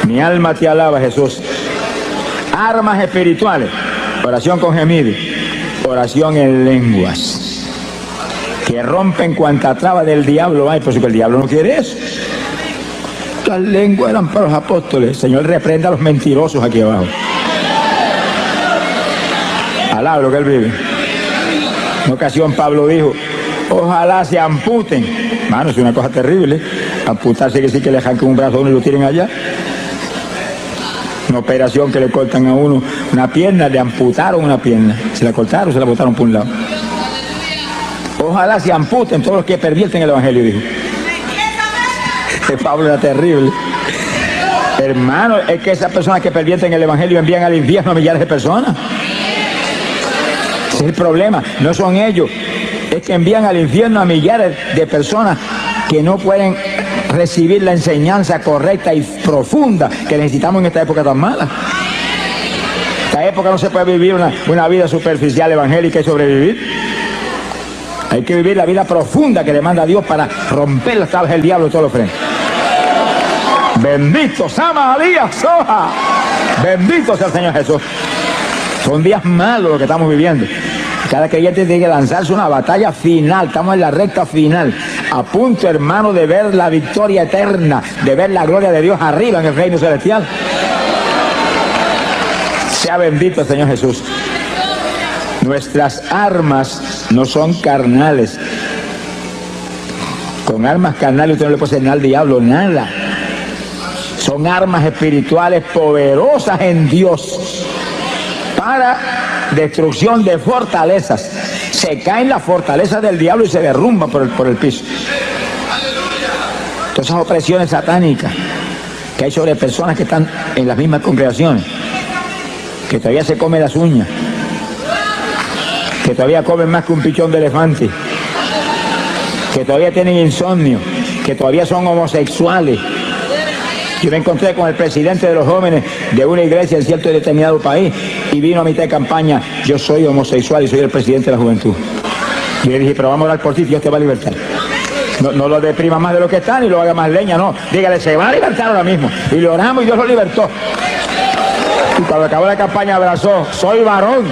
Mi alma te alaba, Jesús. Armas espirituales. Oración con gemido. Oración en lenguas. Que rompen cuanta traba del diablo hay, por eso que el diablo no quiere eso. Las lenguas eran para los apóstoles. El Señor reprenda a los mentirosos aquí abajo. Alaba lo que Él vive. En una ocasión Pablo dijo, ojalá se amputen. Mano, es una cosa terrible. Amputarse que sí que le arranquen un brazo a uno y lo tiren allá. Una operación que le cortan a uno una pierna, le amputaron una pierna. Se la cortaron, se la botaron por un lado. Ojalá se amputen todos los que pervierten el evangelio, dijo. Pablo era terrible. Hermano, es que esas personas que pervierten el evangelio envían al infierno a millares de personas. Ese es el problema. No son ellos. Es que envían al infierno a millares de personas que no pueden recibir la enseñanza correcta y profunda que necesitamos en esta época tan mala. En esta época no se puede vivir una vida superficial evangélica y sobrevivir. Hay que vivir la vida profunda que demanda Dios para romper las tablas del diablo de todos los frentes. Bendito Sama Alía Soja. Bendito sea el Señor Jesús. Son días malos los que estamos viviendo. Cada creyente tiene que lanzarse una batalla final. Estamos en la recta final. A punto, hermano, de ver la victoria eterna, de ver la gloria de Dios arriba en el reino celestial. Sea bendito el Señor Jesús. Nuestras armas no son carnales. Con armas carnales usted no le puede hacer nada al diablo, nada. Son armas espirituales poderosas en Dios para destrucción de fortalezas. Se caen las fortalezas del diablo y se derrumban por el piso. Todas esas opresiones satánicas que hay sobre personas que están en las mismas congregaciones, que todavía se comen las uñas, que todavía comen más que un pichón de elefante, que todavía tienen insomnio, que todavía son homosexuales. Yo me encontré con el presidente de los jóvenes de una iglesia en cierto y determinado país y vino a mitad de campaña, yo soy homosexual y soy el presidente de la juventud. Y le dije, pero vamos a orar por ti, Dios te va a libertar. No lo deprima más de lo que está ni lo haga más leña, no. Dígale, se va a libertar ahora mismo. Y le oramos y Dios lo libertó. Y cuando acabó la campaña abrazó, soy varón.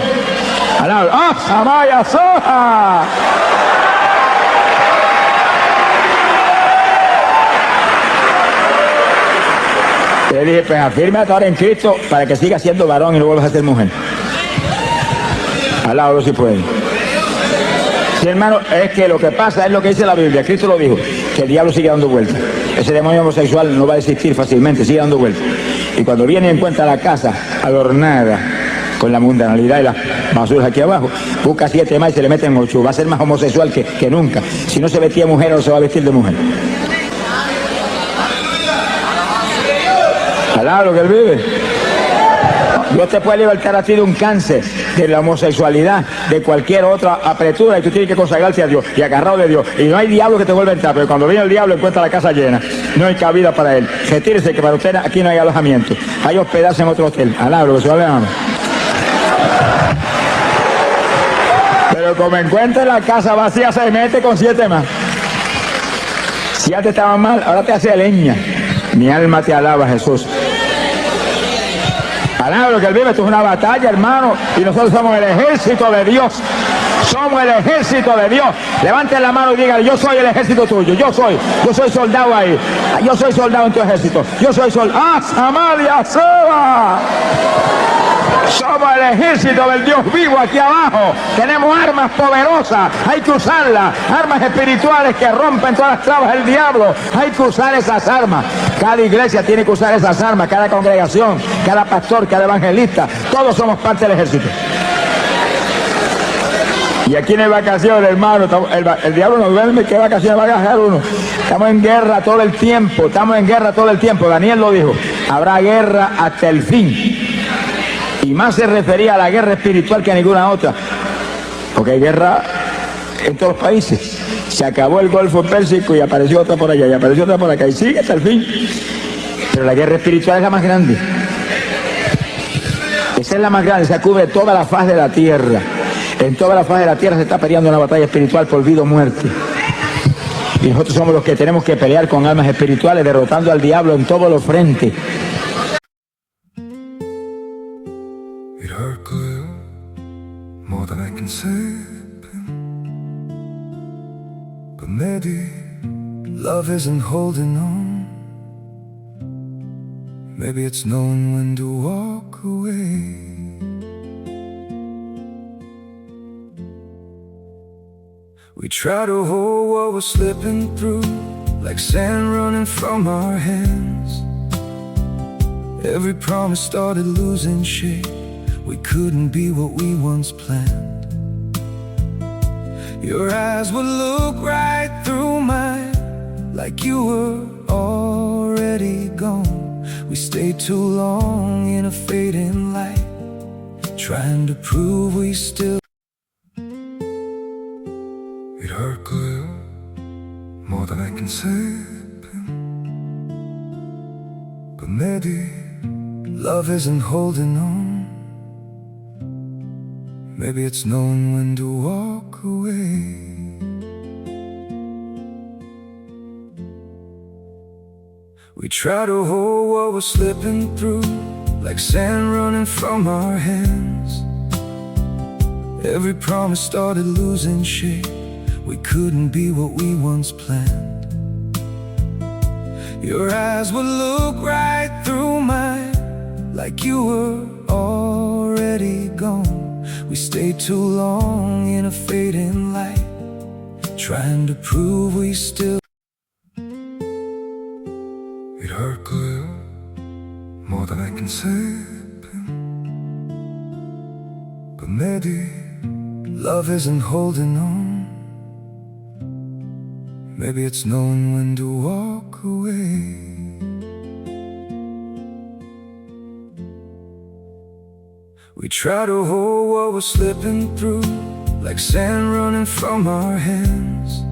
¡Ah, Samaya Soja! Le dije, pues afírmate ahora en Cristo para que sigas siendo varón y no vuelvas a ser mujer. Alábalo si puede. Sí, hermano, es que lo que pasa es lo que dice la Biblia. Cristo lo dijo, que el diablo sigue dando vueltas. Ese demonio homosexual no va a existir fácilmente, sigue dando vueltas. Y cuando viene y encuentra la casa adornada con la mundanalidad y las basuras aquí abajo, busca 7 más y se le meten 8. Va a ser más homosexual que nunca. Si no se vestía de mujer, ahora se va a vestir de mujer. Alá lo que Él vive. Dios te puede libertar a ti de un cáncer, de la homosexualidad, de cualquier otra apretura, y tú tienes que consagrarte a Dios y agarrado de Dios. Y no hay diablo que te vuelva a entrar, pero cuando viene el diablo encuentra la casa llena. No hay cabida para él. Retírese, que para usted aquí no hay alojamiento. Hay hospedarse en otro hotel. Alá lo que se va a Pero como encuentre la casa vacía, se mete con 7 más. Si ya te estaba mal, ahora te hace leña. Mi alma te alaba, Jesús. Alaba lo que Él vive. Esto es una batalla, hermano, y nosotros somos el ejército de Dios. Somos el ejército de Dios. Levanten la mano y digan, yo soy el ejército tuyo. Yo soy soldado ahí. Yo soy soldado en tu ejército. Yo soy soldado. ¡Ah, Samaria, Soba! Somos el ejército del Dios vivo aquí abajo. Tenemos armas poderosas, hay que usarlas. Armas espirituales que rompen todas las trabas del diablo. Hay que usar esas armas. Cada iglesia tiene que usar esas armas, cada congregación, cada pastor, cada evangelista. Todos somos parte del ejército. Y aquí no hay vacaciones, hermano. El diablo no duerme. ¿Qué vacaciones va a gastar uno? Estamos en guerra todo el tiempo. Estamos en guerra todo el tiempo. Daniel lo dijo. Habrá guerra hasta el fin. Y más se refería a la guerra espiritual que a ninguna otra. Porque hay guerra en todos los países. Se acabó el Golfo Pérsico y apareció otra por allá. Y apareció otra por acá. Y sigue hasta el fin. Pero la guerra espiritual es la más grande. Esa es la más grande. Se cubre toda la faz de la tierra. En toda la faz de la tierra se está peleando una batalla espiritual por vida o muerte. Y nosotros somos los que tenemos que pelear con armas espirituales, derrotando al diablo en todos los frentes. It hurt good, more than I can say. But maybe love isn't holding on. Maybe it's knowing when to walk away. We try to hold what we're slipping through, like sand running from our hands. Every promise started losing shape. We couldn't be what we once planned. Your eyes would look right through mine, like you were already gone. We stayed too long in a fading light, trying to prove we still. It hurt good, more than I can say. But maybe love isn't holding on. Maybe it's knowing when to walk away. We try to hold what we're slipping through, like sand running from our hands. Every promise started losing shape. We couldn't be what we once planned. Your eyes would look right through mine, like you were already gone. We stayed too long in a fading light, trying to prove we still. It hurt good, more than I can say. But maybe love isn't holding on. Maybe it's knowing when to walk away. We try to hold what we're slipping through, like sand running from our hands.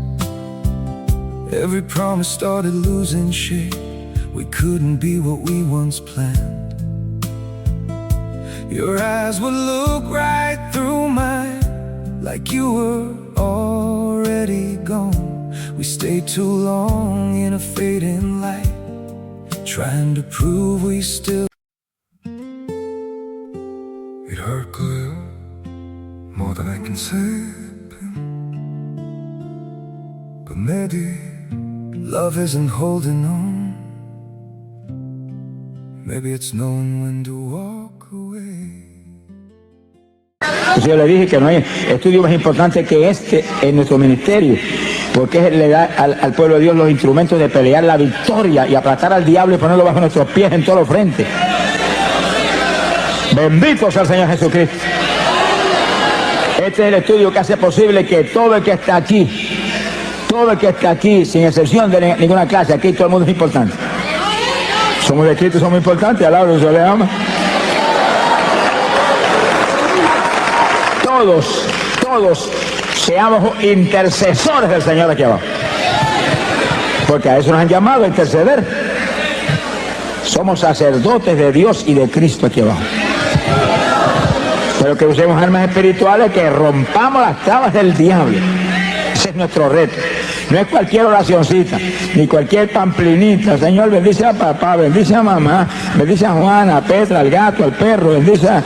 Every promise started losing shape. We couldn't be what we once planned. Your eyes would look right through mine, like you were already gone. We stayed too long in a fading light, trying to prove we still. It hurt good, more than I can say. But maybe love isn't holding on. Maybe it's knowing when to walk away. Yo le dije que no hay estudio más importante que este en nuestro ministerio, porque le da al pueblo de Dios los instrumentos de pelear la victoria y aplastar al diablo y ponerlo bajo nuestros pies en todos los frentes. Bendito sea el Señor Jesucristo. Este es el estudio que hace posible que todo el que está aquí, sin excepción de ninguna clase, aquí todo el mundo es importante. Somos de Cristo, somos importantes, al lado se le ama. Todos seamos intercesores del Señor aquí abajo. Porque a eso nos han llamado, a interceder. Somos sacerdotes de Dios y de Cristo aquí abajo. Pero que usemos armas espirituales, que rompamos las trabas del diablo. Ese es nuestro reto. No es cualquier oracioncita, ni cualquier pamplinita. Señor, bendice a papá, bendice a mamá, bendice a Juana, a Petra, al gato, al perro, bendice a...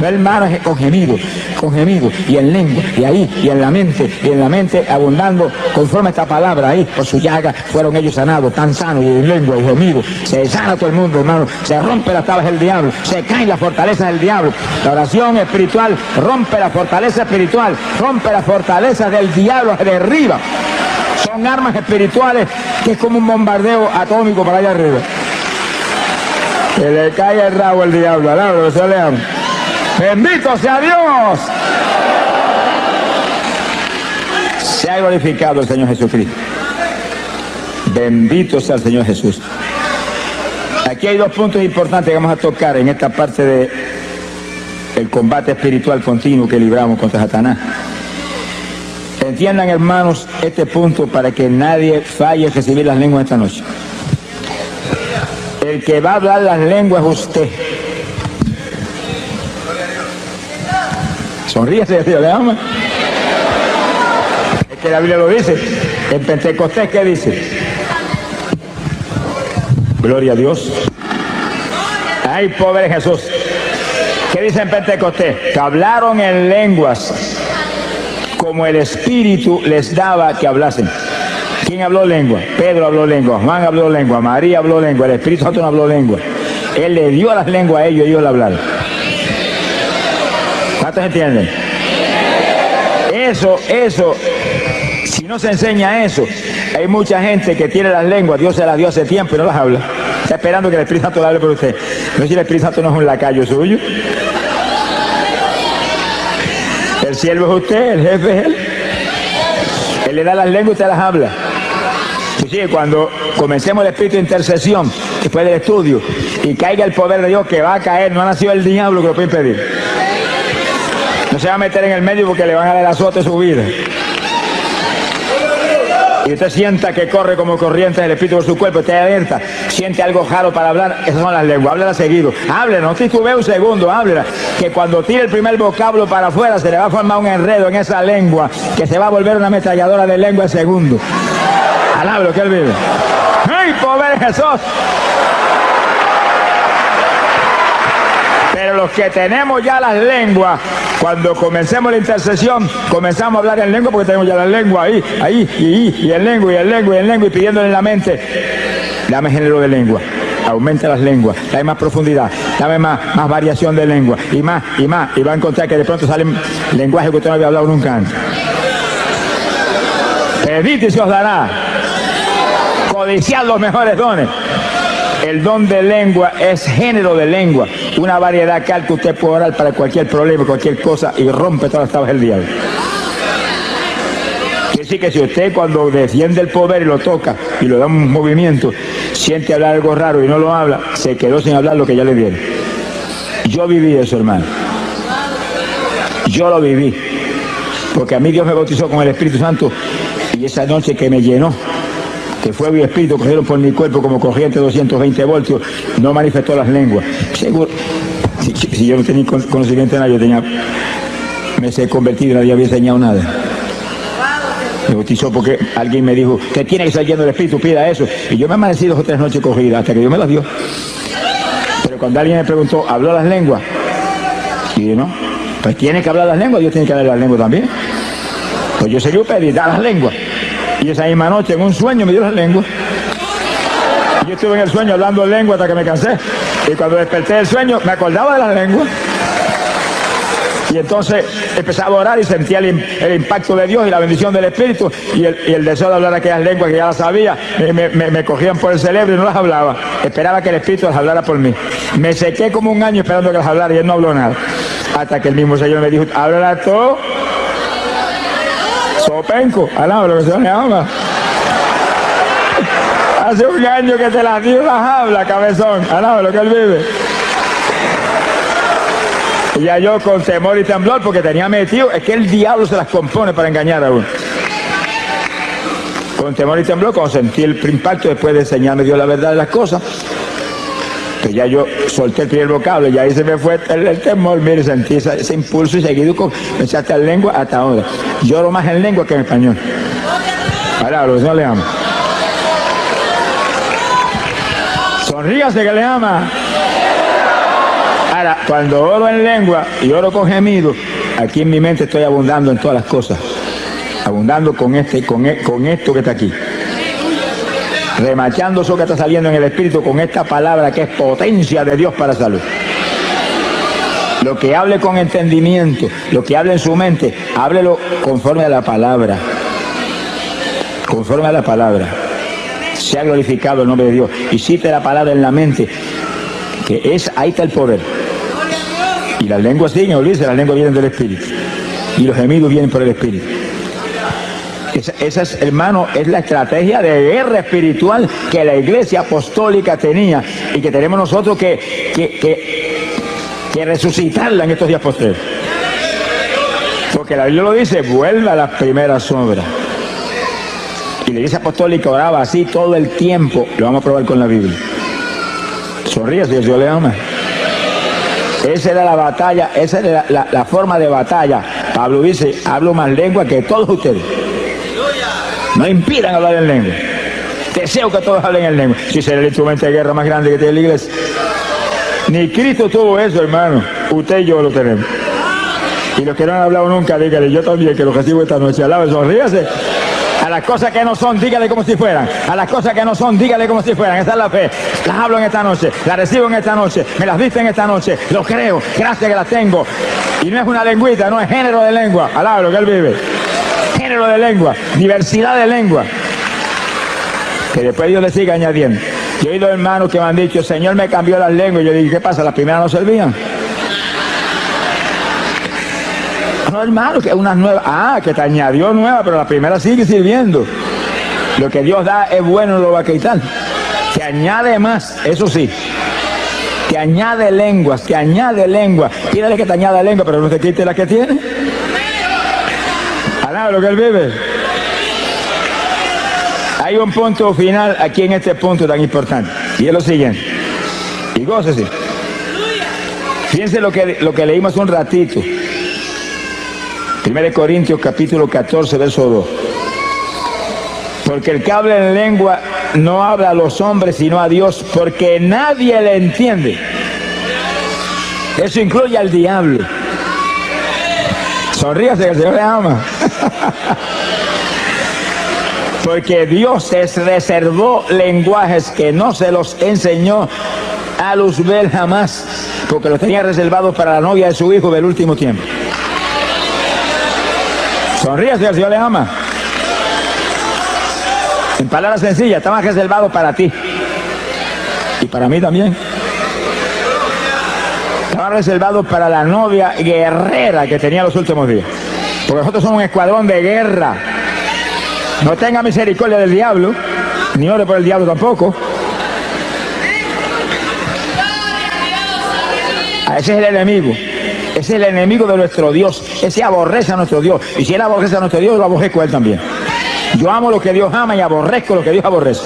No, hermano, es con gemido, y en lengua, y ahí, y en la mente abundando conforme esta palabra ahí, por su llaga fueron ellos sanados, tan sanos, y en lengua, y gemido, se sana todo el mundo, hermano, se rompe las tablas del diablo, se caen las fortalezas del diablo. La oración espiritual rompe la fortaleza espiritual, rompe las fortalezas del diablo, se derriba. Son armas espirituales que es como un bombardeo atómico para allá arriba. Que le cae el rabo al diablo, alabro, que se le ama. Bendito sea Dios. Se ha glorificado el Señor Jesucristo. Bendito sea el Señor Jesús. Aquí hay dos puntos importantes que vamos a tocar en esta parte de el combate espiritual continuo que libramos contra Satanás. Entiendan, hermanos, este punto para que nadie falle en recibir las lenguas esta noche. El que va a hablar las lenguas es usted. Sonríese, Dios le ama. Es que la Biblia lo dice. En Pentecostés, ¿qué dice? Gloria a Dios. Hay poder en Jesús. ¿Qué dice en Pentecostés? Que hablaron en lenguas como el Espíritu les daba que hablasen. ¿Quién habló lengua? Pedro habló lengua, Juan habló lengua, María habló lengua, el Espíritu Santo no habló lengua. Él le dio las lenguas a ellos y ellos la hablaron. ¿Cuántos entienden? Eso, si no se enseña eso, hay mucha gente que tiene las lenguas, Dios se las dio hace tiempo y no las habla. Está esperando que el Espíritu Santo le hable por usted. No, si el Espíritu Santo no es un lacayo suyo. El siervo es usted, el jefe es él. Él le da las lenguas y usted las habla. Sí, cuando comencemos el espíritu de intercesión, después del estudio, y caiga el poder de Dios, que va a caer, no ha nacido el diablo que lo puede impedir. No se va a meter en el medio porque le van a dar azote su vida. Y usted sienta que corre como corriente del espíritu por su cuerpo, usted alerta, siente algo raro para hablar, esas son las lenguas, háblela seguido, háblela, no titubee un segundo, háblela, que cuando tire el primer vocablo para afuera se le va a formar un enredo en esa lengua, que se va a volver una ametralladora de lengua en segundo. Alábelo, que él vive. ¡Ay, pobre Jesús! Pero los que tenemos ya las lenguas, cuando comencemos la intercesión, comenzamos a hablar en lengua porque tenemos ya la lengua ahí, y en lengua, y pidiéndole en la mente, dame género de lengua, aumenta las lenguas, dame más profundidad, dame más variación de lengua, y más, y va a encontrar que de pronto salen lenguajes que usted no había hablado nunca antes. Pedid y se os dará, codiciad los mejores dones. El don de lengua es género de lengua, una variedad tal que usted puede orar para cualquier problema, cualquier cosa, y rompe todas las tablas del diablo. Quiere decir que si usted cuando defiende el poder y lo toca y lo da un movimiento, siente hablar algo raro y no lo habla, se quedó sin hablar lo que ya le dieron. Yo viví eso, hermano. Yo lo viví. Porque a mí Dios me bautizó con el Espíritu Santo y esa noche que me llenó, que fuego y espíritu cogieron por mi cuerpo como corriente de 220 voltios, no manifestó las lenguas. Seguro, si yo no tenía conocimiento de nada, me he convertido y nadie había enseñado nada. Me bautizó porque alguien me dijo, que tiene que estar lleno del espíritu, pida eso. Y yo me amanecí 2 o 3 noches corridas hasta que Dios me las dio. Pero cuando alguien me preguntó, ¿habló las lenguas? Y dije, no, pues tiene que hablar las lenguas, Dios tiene que hablar las lenguas también. Pues yo seguí pedir, da las lenguas. Y esa misma noche, en un sueño, me dio las lenguas. Y yo estuve en el sueño hablando lengua hasta que me cansé. Y cuando desperté del sueño, me acordaba de las lenguas. Y entonces empezaba a orar y sentía el impacto de Dios y la bendición del Espíritu. Y el deseo de hablar aquellas lenguas que ya las sabía, me cogían por el cerebro y no las hablaba. Esperaba que el Espíritu las hablara por mí. Me sequé como un año esperando que las hablara y él no habló nada. Hasta que el mismo Señor me dijo, háblala todo. Sopenco, alaba lo que se le ama. Hace un año que te las dio, las habla, cabezón, alaba lo que él vive. Y ya yo con temor y temblor, porque tenía metido, es que el diablo se las compone para engañar a uno. Con temor y temblor, cuando sentí el impacto, después de enseñarme Dios la verdad de las cosas, que ya yo solté el primer vocablo y ahí se me fue el temor, mire, sentí ese impulso y seguido comencé hasta en lengua hasta ahora. Lloro más en lengua que en español. Ahora, lo que no le ama. Sonríase que le ama. Ahora, cuando oro en lengua y oro con gemido, aquí en mi mente estoy abundando en todas las cosas. Abundando con esto que está aquí. Remachando eso que está saliendo en el espíritu con esta palabra que es potencia de Dios para salud. Lo que hable con entendimiento, lo que hable en su mente, háblelo conforme a la palabra. Conforme a la palabra. Sea glorificado el nombre de Dios. Y cite la palabra en la mente, que ahí está el poder. Y las lenguas siguen, olvídese, las lenguas vienen del espíritu. Y los gemidos vienen por el espíritu. Esa es, hermano, es la estrategia de guerra espiritual que la iglesia apostólica tenía y que tenemos nosotros que resucitarla en estos días posteriores. Porque la Biblia lo dice, vuelve a las primeras obras. Y la iglesia apostólica oraba así todo el tiempo. Lo vamos a probar con la Biblia. Sonríe si Dios le ama. Esa era la batalla, esa era la forma de batalla. Pablo dice, hablo más lengua que todos ustedes. No impidan hablar en lengua. Deseo que todos hablen en lengua. Si será el instrumento de guerra más grande que tiene la iglesia. Ni Cristo tuvo eso, hermano. Usted y yo lo tenemos. Y los que no han hablado nunca, dígale, yo también, que lo recibo esta noche. Alabe, sonríase. A las cosas que no son, dígale como si fueran. A las cosas que no son, dígale como si fueran. Esa es la fe. Las hablo en esta noche. Las recibo en esta noche. Me las diste en esta noche. Lo creo. Gracias que las tengo. Y no es una lengüita, no es género de lengua. Alabe lo que él vive. Género de lengua. Diversidad de lengua. Que después Dios le siga añadiendo. Yo he oído hermanos que me han dicho, Señor me cambió las lenguas. Y yo dije, ¿qué pasa? Las primeras no servían. No, hermano, que unas nuevas. Que te añadió nueva, pero la primera sigue sirviendo. Lo que Dios da es bueno, no lo va a quitar. Te añade más, eso sí. Te añade lenguas, te añade lenguas. Pídale que te añada lengua, pero no te quite la que tiene. Alaba lo que él vive. Hay un punto final aquí en este punto tan importante. Y es lo siguiente. Y gócese. Fíjense lo que leímos un ratito. 1 Corintios capítulo 14, verso 2. Porque el que habla en lengua no habla a los hombres sino a Dios, porque nadie le entiende. Eso incluye al diablo. Sonríase que el Señor le ama. Porque Dios les reservó lenguajes que no se los enseñó a Luzbel jamás, porque los tenía reservados para la novia de su hijo del último tiempo. Sonríase que el Señor le ama. En palabras sencillas, estaban reservados para ti. Y para mí también. Estaban reservados para la novia guerrera que tenía los últimos días. Porque nosotros somos un escuadrón de guerra. No tenga misericordia del diablo, ni ore por el diablo tampoco. Ese es el enemigo. Ese es el enemigo de nuestro Dios. Ese aborrece a nuestro Dios. Y si él aborrece a nuestro Dios, lo aborrezco a él también. Yo amo lo que Dios ama y aborrezco lo que Dios aborrece.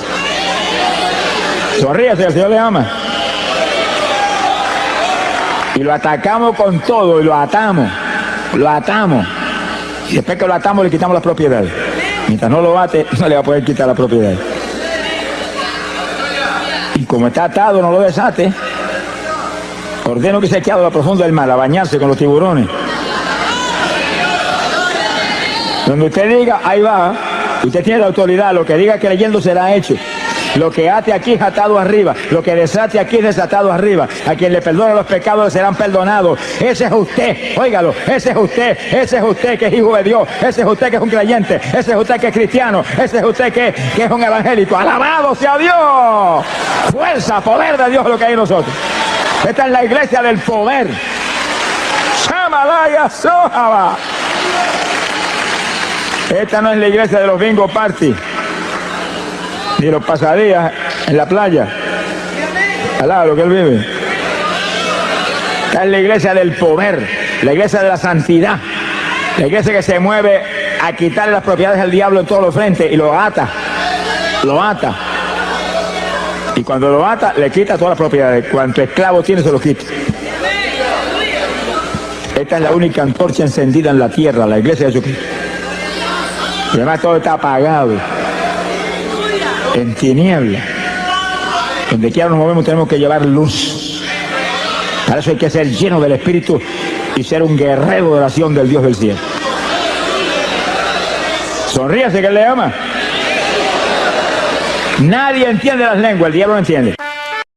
Sonríase, el Señor le ama. Y lo atacamos con todo y lo atamos. Lo atamos. Y después que lo atamos le quitamos las propiedades. Mientras no lo ate, no le va a poder quitar la propiedad. Y como está atado, no lo desate. Ordeno que se quede a lo profundo del mar, a bañarse con los tiburones. Donde usted diga, ahí va. Usted tiene la autoridad. Lo que diga creyendo será hecho. Lo que ate aquí es atado arriba. Lo que desate aquí es desatado arriba. A quien le perdone los pecados le serán perdonados. Ese es usted, óigalo, ese es usted que es hijo de Dios. Ese es usted que es un creyente. Ese es usted que es cristiano. Ese es usted que es un evangélico. Alabado sea Dios. Fuerza, poder de Dios es lo que hay en nosotros. Esta es la iglesia del poder. Shamalaya Sohaba. Esta no es la iglesia de los bingo party ni los pasadías en la playa. Alaba lo que él vive. Esta es la iglesia del poder, la iglesia de la santidad, la iglesia que se mueve a quitarle las propiedades al diablo en todos los frentes y lo ata. Y cuando lo ata, le quita todas las propiedades. Cuanto esclavo tiene, se lo quita. Esta es la única antorcha encendida en la tierra, la iglesia de Jesucristo. Y además todo está apagado, en tiniebla. Donde quiera nos movemos tenemos que llevar luz. Para eso hay que ser lleno del Espíritu y ser un guerrero de oración del Dios del cielo. Sonríase que Él le ama. Nadie entiende las lenguas, el diablo no entiende.